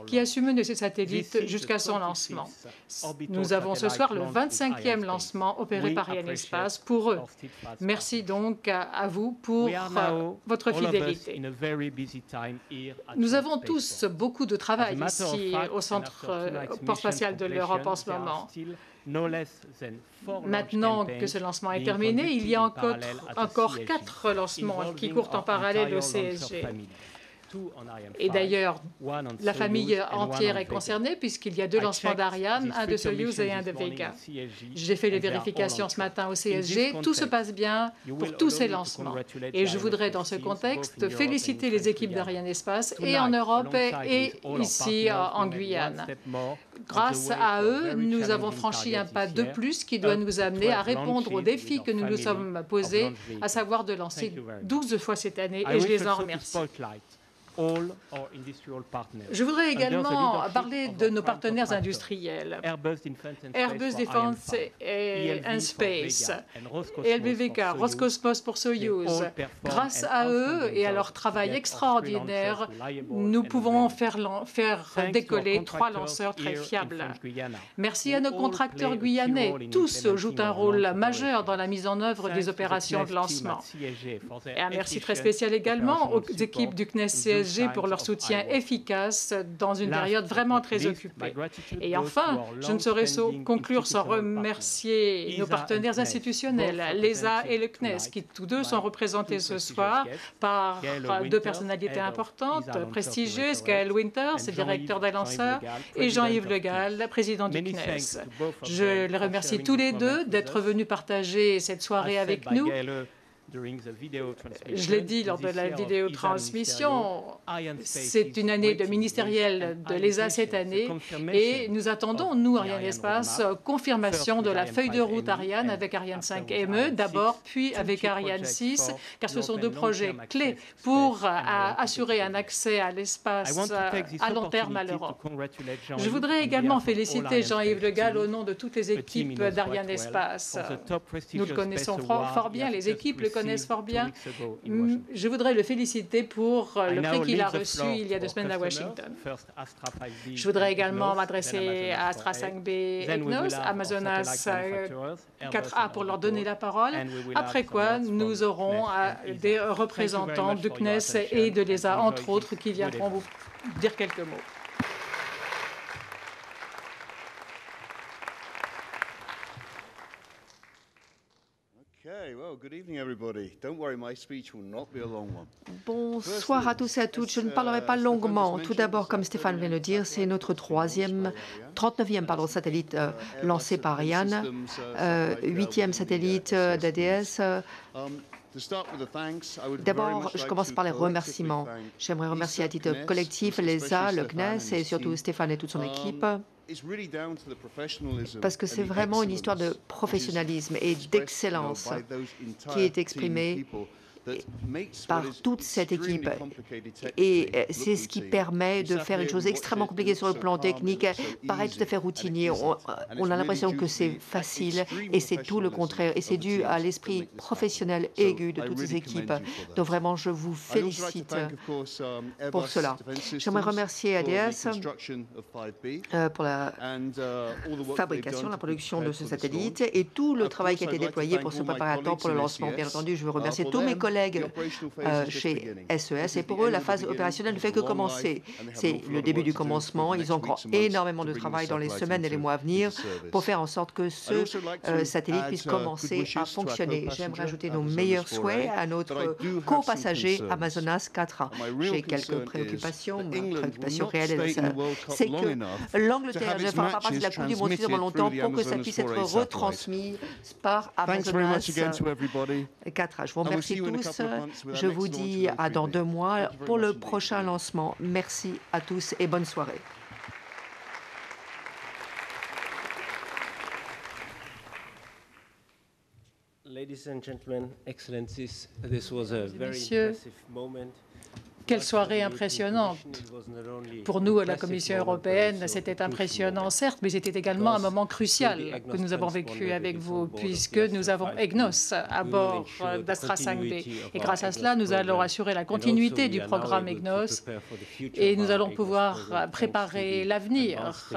S2: qui a su mener ces satellites jusqu'à son lancement. Nous avons ce soir le 25e lancement opéré par Arianespace pour eux. Merci donc à vous pour votre fidélité. Nous avons tous beaucoup de travail ici au Centre Port Spatial de l'Europe en ce moment. Maintenant que ce lancement est terminé, il y a encore 4 lancements qui courent en parallèle au CSG. Et d'ailleurs, la famille entière est concernée puisqu'il y a 2 lancements d'Ariane, un de Soyuz et un de Vega. J'ai fait les vérifications ce matin au CSG. Tout se passe bien pour tous ces lancements. Et je voudrais, dans ce contexte, féliciter les équipes d'Arianespace et en Europe et ici en Guyane. Grâce à eux, nous avons franchi un pas de plus qui doit nous amener à répondre aux défis que nous nous sommes posés, à savoir de lancer 12 fois cette année, et je les en remercie. Je voudrais également parler de nos partenaires industriels, Airbus Defence and Space, LBVK, Roscosmos pour Soyuz. Grâce à eux et à leur travail extraordinaire, nous pouvons faire décoller 3 lanceurs très fiables. Merci à nos contracteurs guyanais. Tous jouent un rôle majeur dans la mise en œuvre des opérations de lancement. Et un merci très spécial également aux équipes du CNES-CSG pour leur soutien efficace dans une période vraiment très occupée. Et enfin, je ne saurais conclure sans remercier nos partenaires institutionnels, l'ESA et le CNES, qui tous deux sont représentés ce soir par 2 personnalités importantes, prestigieuses, Gaël Winters, directeur des lanceurs, et Jean-Yves Le Gall, président du CNES. Je les remercie tous les deux d'être venus partager cette soirée avec nous. Je l'ai dit lors de la vidéotransmission, c'est une année de ministériel de l'ESA cette année et nous attendons, nous, Arianespace, confirmation de la feuille de route Ariane avec Ariane 5 ME d'abord, puis avec Ariane 6, car ce sont 2 projets clés pour assurer un accès à l'espace à long terme à l'Europe. Je voudrais également féliciter Jean-Yves Le Gall au nom de toutes les équipes d'Arianespace. Nous le connaissons fort bien, les équipes le connaissent connaissent fort bien. Je voudrais le féliciter pour le prix qu'il a reçu il y a 2 semaines à Washington. Je voudrais également m'adresser à Astra 5B EGNOS, Amazonas 4A pour leur donner la parole, après quoi nous aurons des représentants du CNES et de l'ESA, entre autres, qui viendront vous dire quelques mots.
S12: Bonsoir à tous et à toutes. Je ne parlerai pas longuement. Tout d'abord, comme Stéphane vient de le dire, c'est notre 39e satellite lancé par Ariane, 8e satellite d'ADS. D'abord, je commence par les remerciements. J'aimerais remercier à titre collectif l'ESA, le CNES et surtout Stéphane et toute son équipe, parce que c'est vraiment une histoire de professionnalisme et d'excellence qui est exprimée par toute cette équipe. Et c'est ce qui permet de faire une chose extrêmement compliquée sur le plan technique, paraît tout à fait routinier. On a l'impression que c'est facile et c'est tout le contraire. Et c'est dû à l'esprit professionnel aigu de toutes ces équipes. Donc vraiment, je vous félicite pour cela. J'aimerais remercier ADS pour la fabrication, la production de ce satellite et tout le travail qui a été déployé pour se préparer à temps pour le lancement. Bien entendu, je veux remercier tous mes collègues chez SES et pour eux, la phase opérationnelle ne fait que commencer. C'est le début du commencement. Ils ont encore énormément de travail dans les semaines et les mois à venir pour faire en sorte que ce satellite puisse commencer à fonctionner. J'aimerais ajouter nos meilleurs souhaits à notre co-passager Amazonas 4A. J'ai quelques préoccupations. Ma préoccupation réelle, c'est que l'Angleterre ne fera pas partie de la Coupe du Monde suffisamment longtemps pour que ça puisse être retransmis par Amazonas 4A. Je vous remercie tous. Je vous dis à dans 2 mois pour le prochain lancement. Merci à tous et bonne soirée.
S2: Messieurs, quelle soirée impressionnante. Pour nous, à la Commission européenne, c'était impressionnant, certes, mais c'était également un moment crucial que nous avons vécu avec vous, puisque nous avons EGNOS à bord d'Astra 5B. Et grâce à cela, nous allons assurer la continuité du programme EGNOS et nous allons pouvoir préparer l'avenir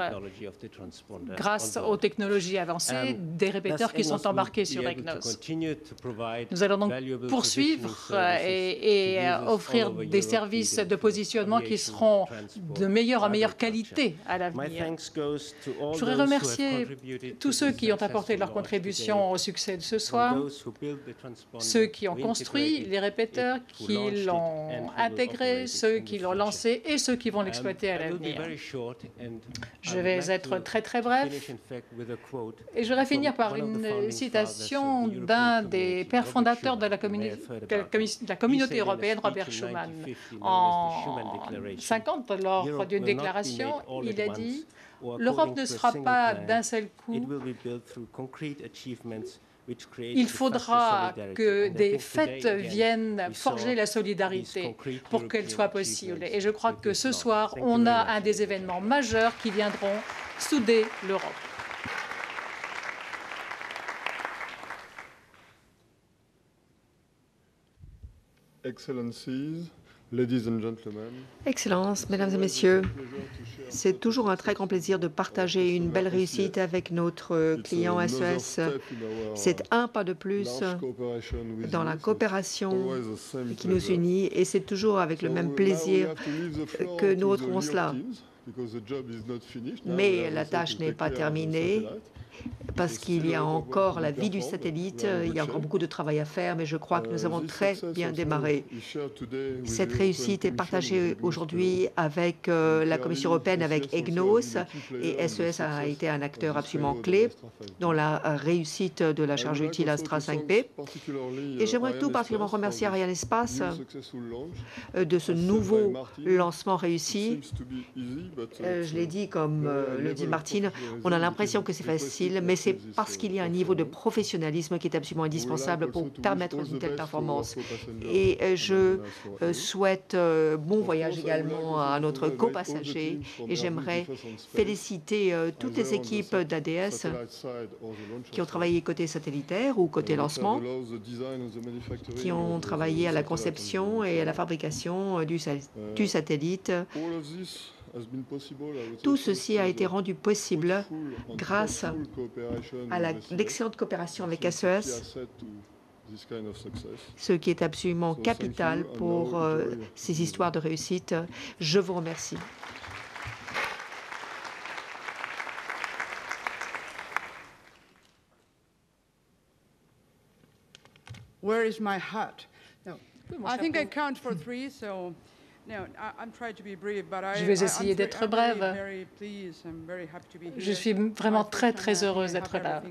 S2: grâce aux technologies avancées des répéteurs qui sont embarqués sur EGNOS. Nous allons donc poursuivre et offrir des services de positionnement qui seront de meilleure en meilleure qualité à l'avenir. Je voudrais remercier tous ceux qui ont apporté leur contribution au succès de ce soir, ceux qui ont construit les répéteurs, qui l'ont intégré, ceux qui l'ont lancé et ceux qui vont l'exploiter à l'avenir. Je vais être très très bref et je voudrais finir par une citation d'un des pères fondateurs de la communauté européenne, Robert Schuman. En 1950, lors d'une déclaration, il a dit « L'Europe ne sera pas d'un seul coup. Il faudra que des faits viennent forger la solidarité pour qu'elle soit possible. » Et je crois que ce soir, on a un des événements majeurs qui viendront souder l'Europe.
S13: Excellencies, Ladies and gentlemen.
S12: Excellences, Mesdames et Messieurs, c'est toujours un très grand plaisir de partager une belle réussite avec notre client SES. C'est un pas de plus dans la coopération qui nous unit et c'est toujours avec le même plaisir que nous retrouvons cela. Mais la tâche n'est pas terminée parce qu'il y a encore la vie du satellite, il y a encore beaucoup de travail à faire, mais je crois que nous avons très bien démarré. Cette réussite est partagée aujourd'hui avec la Commission européenne, avec EGNOS, et SES a été un acteur absolument clé dans la réussite de la charge utile Astra 5B. Et j'aimerais tout particulièrement remercier Arianespace de ce nouveau lancement réussi. Je l'ai dit, comme le dit Martine, on a l'impression que c'est facile. difficile, mais c'est parce qu'il y a un niveau de professionnalisme qui est absolument indispensable pour permettre une telle performance. Et je souhaite bon voyage également à notre copassager et j'aimerais féliciter toutes les équipes d'ADS qui ont travaillé côté satellitaire ou côté lancement, qui ont travaillé à la conception et à la fabrication du satellite. Tout ceci a été rendu possible grâce à l'excellente coopération avec SES, ce qui est absolument capital pour ces histoires de réussite. Je vous remercie.
S14: Where is my hat? No, I think I count for 3, so no, I'm trying to be brief, but
S2: Je vais essayer d'être brève. Je suis vraiment très heureuse d'être là.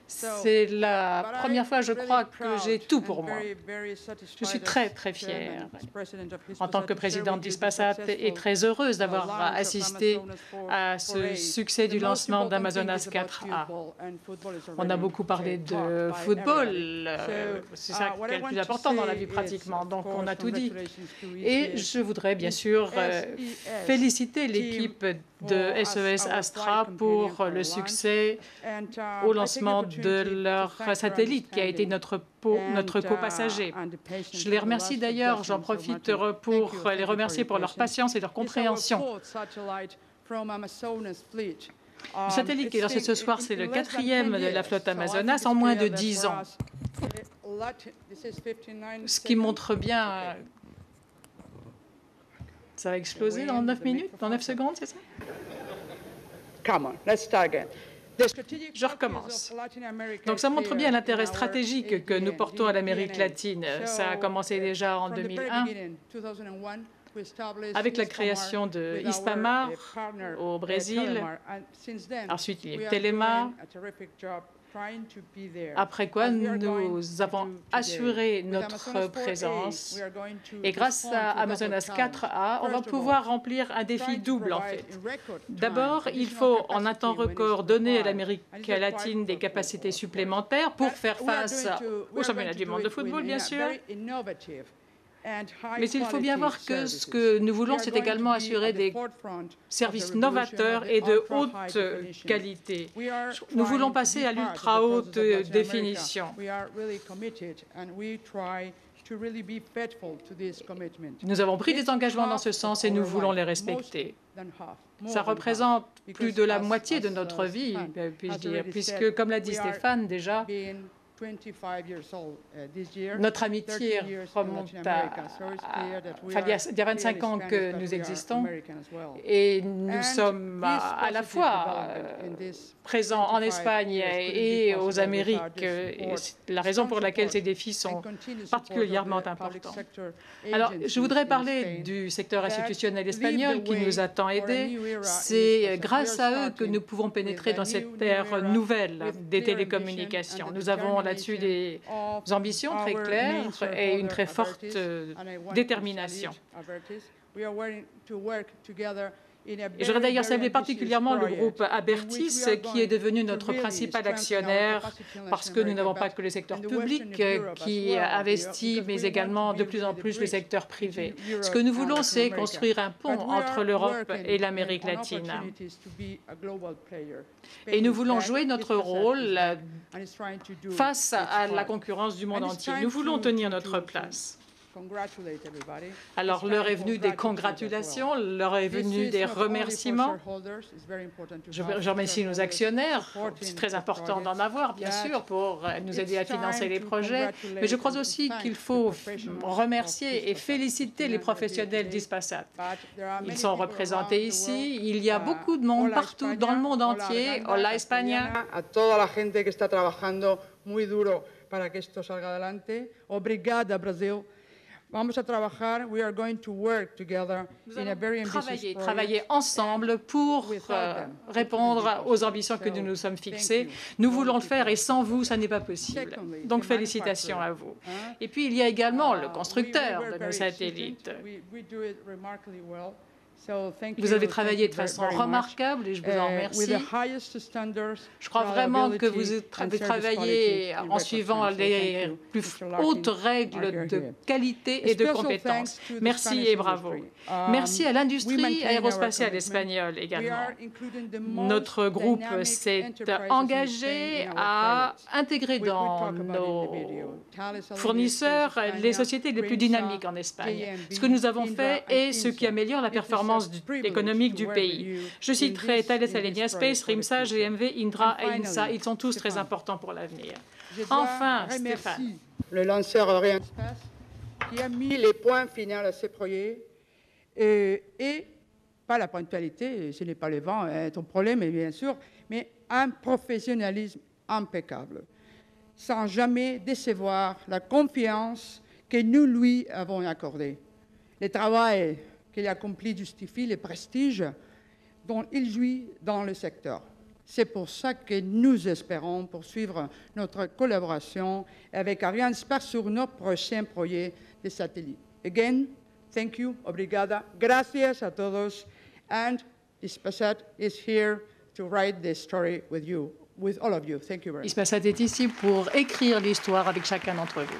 S2: C'est la première fois, je crois, que j'ai tout pour moi. Je suis très fière. En tant que présidente d'Hispasat, et très heureuse d'avoir assisté à ce succès du lancement d'Amazonas 4A. On a beaucoup parlé de football, c'est ça qui est le plus important dans la vie pratiquement, donc on a tout dit. Et je voudrais bien sûr féliciter l'équipe de SES Astra pour le succès au lancement de leur satellite qui a été notre copassager. Je les remercie d'ailleurs, j'en profite pour les remercier pour leur patience et leur compréhension. Le satellite qui est lancé ce soir, c'est le 4e de la flotte Amazonas en moins de 10 ans. Ce qui montre bien... Ça va exploser dans 9 minutes, dans 9 secondes, c'est ça? Je recommence. Donc ça montre bien l'intérêt stratégique que nous portons à l'Amérique latine. Ça a commencé déjà en 2001 avec la création de Hispamar au Brésil. Ensuite, il y a eu Telemar. Après quoi, nous avons assuré notre présence. Et grâce à Amazonas 4A, on va pouvoir remplir un défi double, en fait. D'abord, il faut, en un temps record, donner à l'Amérique latine des capacités supplémentaires pour faire face au championnat du monde de football, bien sûr. Mais il faut bien voir que ce que nous voulons, c'est également assurer des services novateurs et de haute qualité. Nous voulons passer à l'ultra haute définition. Nous avons pris des engagements dans ce sens et nous voulons les respecter. Ça représente plus de la moitié de notre vie, puis-je dire, puisque, comme l'a dit Stéphane déjà, notre amitié remonte il y a 25 ans que nous existons et nous sommes à la fois présents en Espagne et aux Amériques. Et c'est la raison pour laquelle ces défis sont particulièrement importants. Alors, je voudrais parler du secteur institutionnel espagnol qui nous a tant aidés. C'est grâce à eux que nous pouvons pénétrer dans cette ère nouvelle des télécommunications. Nous avons là-dessus des ambitions très claires et une très forte détermination. Et je voudrais d'ailleurs saluer particulièrement le groupe Abertis, qui est devenu notre principal actionnaire, parce que nous n'avons pas que le secteur public qui investit, mais également de plus en plus le secteur privé. Ce que nous voulons, c'est construire un pont entre l'Europe et l'Amérique latine. Et nous voulons jouer notre rôle face à la concurrence du monde entier. Nous voulons tenir notre place. Alors, l'heure est venue des congratulations, l'heure est venue des remerciements. Je remercie nos actionnaires. C'est très important d'en avoir, bien sûr, pour nous aider à financer les projets. Mais je crois aussi qu'il faut remercier et féliciter les professionnels d'Hispasat. Ils sont représentés ici. Il y a beaucoup de monde partout dans le monde entier. Hola, España.
S14: A toda la gente que está trabajando muy duro para que esto salga adelante. Obrigada, Brasil. Vamos a trabajar, we are going to work together in a very ambitious project.
S2: Travailler ensemble pour répondre aux ambitions que nous nous sommes fixées. Nous voulons le faire et sans vous, ça n'est pas possible. Donc, félicitations à vous. Et puis, il y a également le constructeur de nos satellites. Vous avez travaillé de façon remarquable et je vous en remercie. Je crois vraiment que vous avez travaillé en suivant les plus hautes règles de qualité et de compétence. Merci et bravo. Merci à l'industrie aérospatiale espagnole également. Notre groupe s'est engagé à intégrer dans nos fournisseurs les sociétés les plus dynamiques en Espagne. Ce que nous avons fait est ce qui améliore la performance économique du pays. Je citerai Thales Alenia Space, RIMSA, GMV, Indra et INSA. Ils sont tous très importants pour l'avenir. Enfin, Stéphane.
S14: Le lanceur Arianespace qui a mis les points finaux à ce projet et pas la ponctualité, ce n'est pas le vent, ton problème, bien sûr, mais un professionnalisme impeccable, sans jamais décevoir la confiance que nous lui avons accordée. Le travail qu'il accomplit justifie le prestige dont il jouit dans le secteur. C'est pour ça que nous espérons poursuivre notre collaboration avec Arianespace sur nos prochains projets de satellites. Again, thank you, obrigada, gracias a todos, and Hispasat is here to write the story with you, with all of you. Thank you very much.
S2: Hispasat est ici pour écrire l'histoire avec chacun d'entre vous.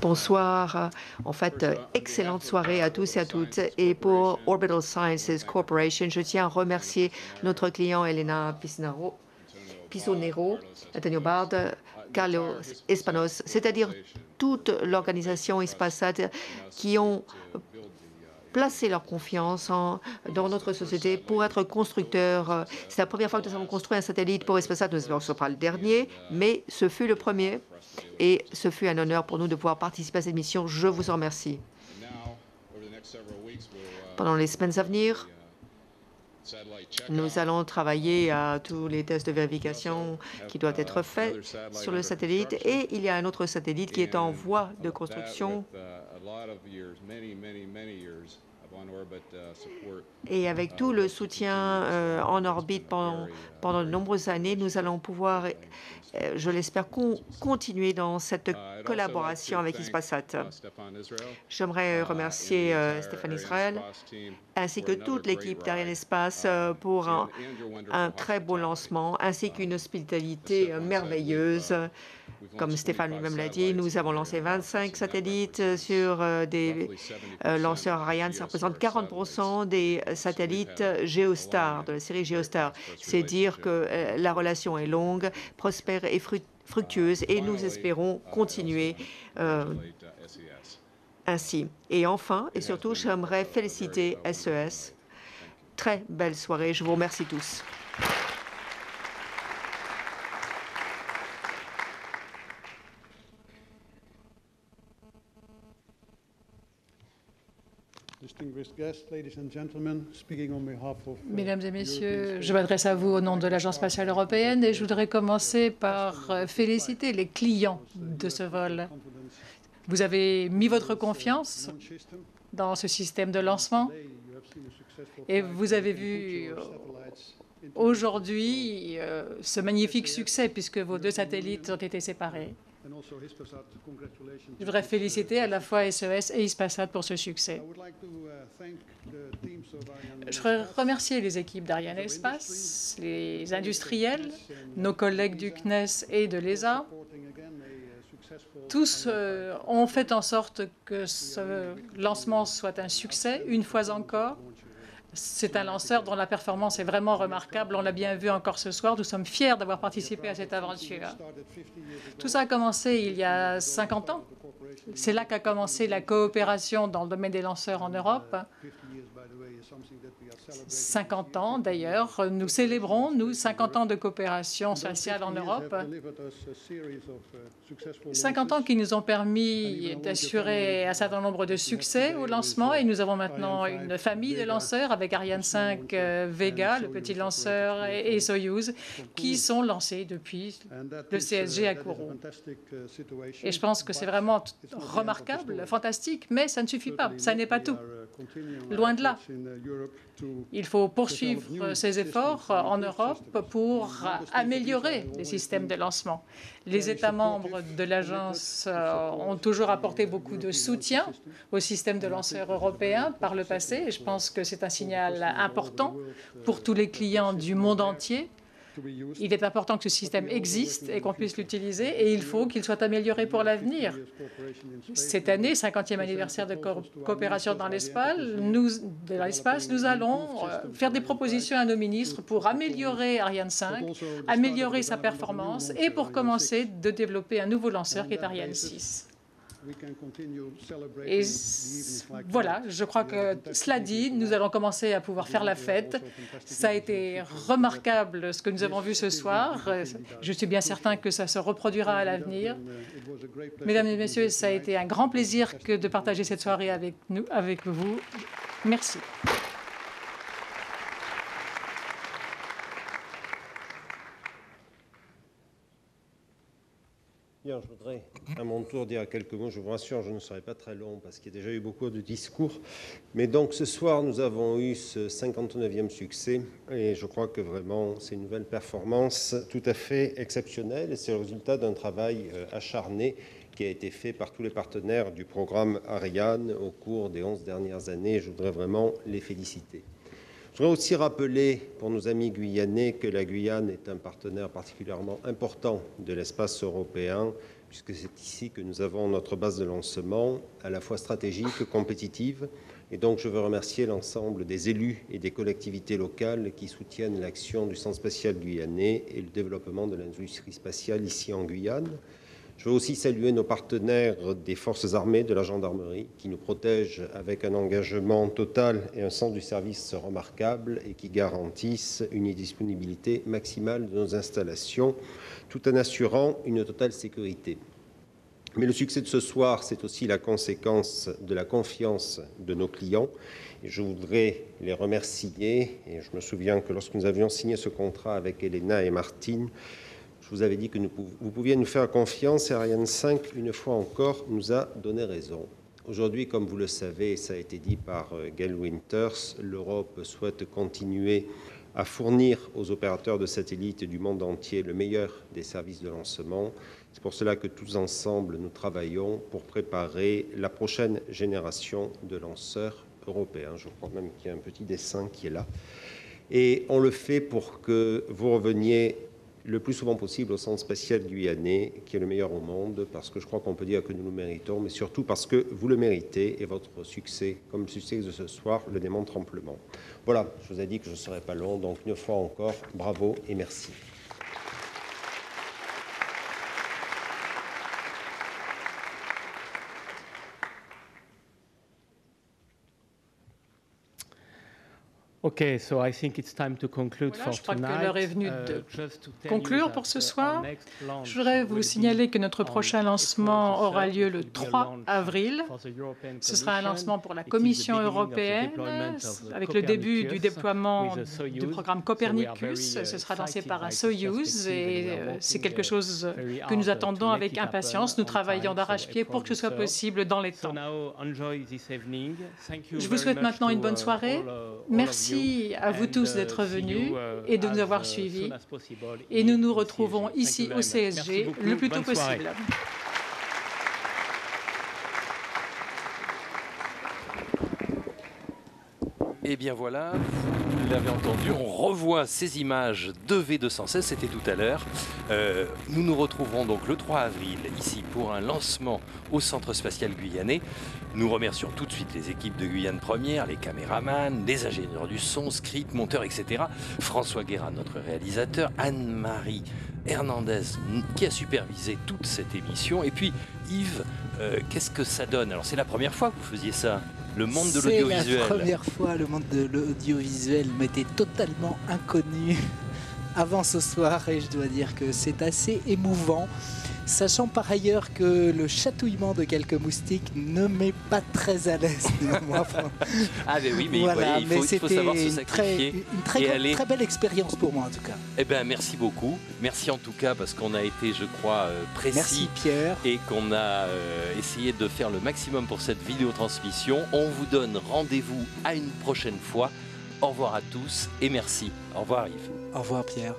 S12: Bonsoir. En fait, excellente soirée à tous et à toutes. Et pour Orbital Sciences Corporation, je tiens à remercier notre client Elena Pisonero, Antonio Bard, Carlos Espanos, c'est-à-dire toute l'organisation Hispasat qui ont placé leur confiance dans notre société pour être constructeurs. C'est la première fois que nous avons construit un satellite pour Hispasat. Nous espérons que ce ne sera pas le dernier, mais ce fut le premier. Et ce fut un honneur pour nous de pouvoir participer à cette mission. Je vous en remercie. Pendant les semaines à venir, nous allons travailler à tous les tests de vérification qui doivent être faits sur le satellite. Et il y a un autre satellite qui est en voie de construction. Et avec tout le soutien en orbite pendant de nombreuses années, nous allons pouvoir, je l'espère, continuer dans cette collaboration avec Hispasat. J'aimerais remercier Stéphane Israël ainsi que toute l'équipe d'Arianespace pour un très beau lancement ainsi qu'une hospitalité merveilleuse. Comme Stéphane lui-même l'a dit, nous avons lancé 25 satellites sur des lanceurs Ariane. Ça représente 40% des satellites Geostar, de la série Geostar. C'est dire que la relation est longue, prospère et fructueuse, et nous espérons continuer ainsi. Et enfin, et surtout, j'aimerais féliciter SES. Très belle soirée. Je vous remercie tous.
S2: Mesdames et messieurs, je m'adresse à vous au nom de l'Agence spatiale européenne et je voudrais commencer par féliciter les clients de ce vol. Vous avez mis votre confiance dans ce système de lancement et vous avez vu aujourd'hui ce magnifique succès puisque vos deux satellites ont été séparés. Je voudrais féliciter à la fois SES et Hispasat pour ce succès. Je voudrais remercier les équipes d'Arianespace, les industriels, nos collègues du CNES et de l'ESA. Tous ont fait en sorte que ce lancement soit un succès, une fois encore. C'est un lanceur dont la performance est vraiment remarquable. On l'a bien vu encore ce soir. Nous sommes fiers d'avoir participé à cette aventure. Tout ça a commencé il y a 50 ans. C'est là qu'a commencé la coopération dans le domaine des lanceurs en Europe. 50 ans, d'ailleurs. Nous célébrons, nous, 50 ans de coopération spatiale en Europe. 50 ans qui nous ont permis d'assurer un certain nombre de succès au lancement. Et nous avons maintenant une famille de lanceurs avec Ariane 5 Vega, le petit lanceur, et Soyuz, qui sont lancés depuis le CSG à Kourou. Et je pense que c'est vraiment remarquable, fantastique, mais ça ne suffit pas. Ça n'est pas tout. Loin de là. Il faut poursuivre ces efforts en Europe pour améliorer les systèmes de lancement. Les États membres de l'agence ont toujours apporté beaucoup de soutien au système de lanceurs européens par le passé, et je pense que c'est un signal important pour tous les clients du monde entier. Il est important que ce système existe et qu'on puisse l'utiliser, et il faut qu'il soit amélioré pour l'avenir. Cette année, 50e anniversaire de coopération dans l'espace, nous allons faire des propositions à nos ministres pour améliorer Ariane 5, améliorer sa performance et pour commencer de développer un nouveau lanceur qui est Ariane 6. Et voilà, je crois que cela dit, nous allons commencer à pouvoir faire la fête. Ça a été remarquable ce que nous avons vu ce soir. Je suis bien certain que ça se reproduira à l'avenir. Mesdames et messieurs, ça a été un grand plaisir de partager cette soirée avec vous. Merci.
S15: Bien, je voudrais à mon tour dire quelques mots. Je vous rassure, je ne serai pas très long parce qu'il y a déjà eu beaucoup de discours. Mais donc ce soir, nous avons eu ce 59e succès et je crois que vraiment c'est une nouvelle performance tout à fait exceptionnelle et c'est le résultat d'un travail acharné qui a été fait par tous les partenaires du programme Ariane au cours des 11 dernières années. Je voudrais vraiment les féliciter. Je voudrais aussi rappeler pour nos amis guyanais que la Guyane est un partenaire particulièrement important de l'espace européen, puisque c'est ici que nous avons notre base de lancement, à la fois stratégique, compétitive. Et donc je veux remercier l'ensemble des élus et des collectivités locales qui soutiennent l'action du Centre spatial guyanais et le développement de l'industrie spatiale ici en Guyane. Je veux aussi saluer nos partenaires des forces armées, de la gendarmerie, qui nous protègent avec un engagement total et un sens du service remarquable et qui garantissent une disponibilité maximale de nos installations, tout en assurant une totale sécurité. Mais le succès de ce soir, c'est aussi la conséquence de la confiance de nos clients. Et je voudrais les remercier. Et je me souviens que lorsque nous avions signé ce contrat avec Elena et Martine, je vous avais dit que vous pouviez nous faire confiance et Ariane 5, une fois encore, nous a donné raison. Aujourd'hui, comme vous le savez, ça a été dit par Gail Winters, l'Europe souhaite continuer à fournir aux opérateurs de satellites du monde entier le meilleur des services de lancement. C'est pour cela que tous ensemble, nous travaillons pour préparer la prochaine génération de lanceurs européens. Je crois même qu'il y a un petit dessin qui est là. Et on le fait pour que vous reveniez le plus souvent possible au Centre spatial guyanais, qui est le meilleur au monde, parce que je crois qu'on peut dire que nous le méritons, mais surtout parce que vous le méritez et votre succès, comme le succès de ce soir, le démontre amplement. Voilà, je vous ai dit que je ne serais pas long, donc une fois encore, bravo et merci.
S11: Okay, so I think it's time to conclude for
S2: je crois
S11: tonight.
S2: que l'heure est venue de conclure pour ce soir. Je voudrais vous signaler que notre prochain lancement aura lieu le 3 avril. Ce sera un lancement pour la Commission européenne, avec le début du déploiement du programme Copernicus. Ce sera lancé par un Soyuz et c'est quelque chose que nous attendons avec impatience. Nous travaillons d'arrache-pied pour que ce soit possible dans les temps. Je vous souhaite maintenant une bonne soirée. Merci à vous tous d'être venus et de nous avoir suivis. Et nous nous retrouvons ici au CSG le plus tôt possible.
S8: Et bien voilà, vous l'avez entendu, on revoit ces images de V216, c'était tout à l'heure. Nous nous retrouverons donc le 3 avril ici pour un lancement au Centre spatial guyanais. Nous remercions tout de suite les équipes de Guyane Première, les caméramans, les ingénieurs du son, script, monteurs, etc. François Guérin, notre réalisateur, Anne-Marie Hernandez qui a supervisé toute cette émission. Et puis Yves, qu'est-ce que ça donne? Alors c'est la première fois que vous faisiez ça, le monde de l'audiovisuel.
S7: C'est la première fois, le monde de l'audiovisuel m'était totalement inconnu avant ce soir et je dois dire que c'est assez émouvant. Sachant par ailleurs que le chatouillement de quelques moustiques ne m'est pas très à l'aise.
S8: Ah ben oui, mais
S7: voilà,
S8: il faut savoir se sacrifier.
S7: Une très belle expérience pour moi en tout cas.
S8: Eh bien merci beaucoup. Merci en tout cas parce qu'on a été, je crois, précis.
S7: Merci Pierre.
S8: Et qu'on a essayé de faire le maximum pour cette vidéotransmission. On vous donne rendez-vous à une prochaine fois. Au revoir à tous et merci. Au revoir Yves.
S7: Au revoir Pierre.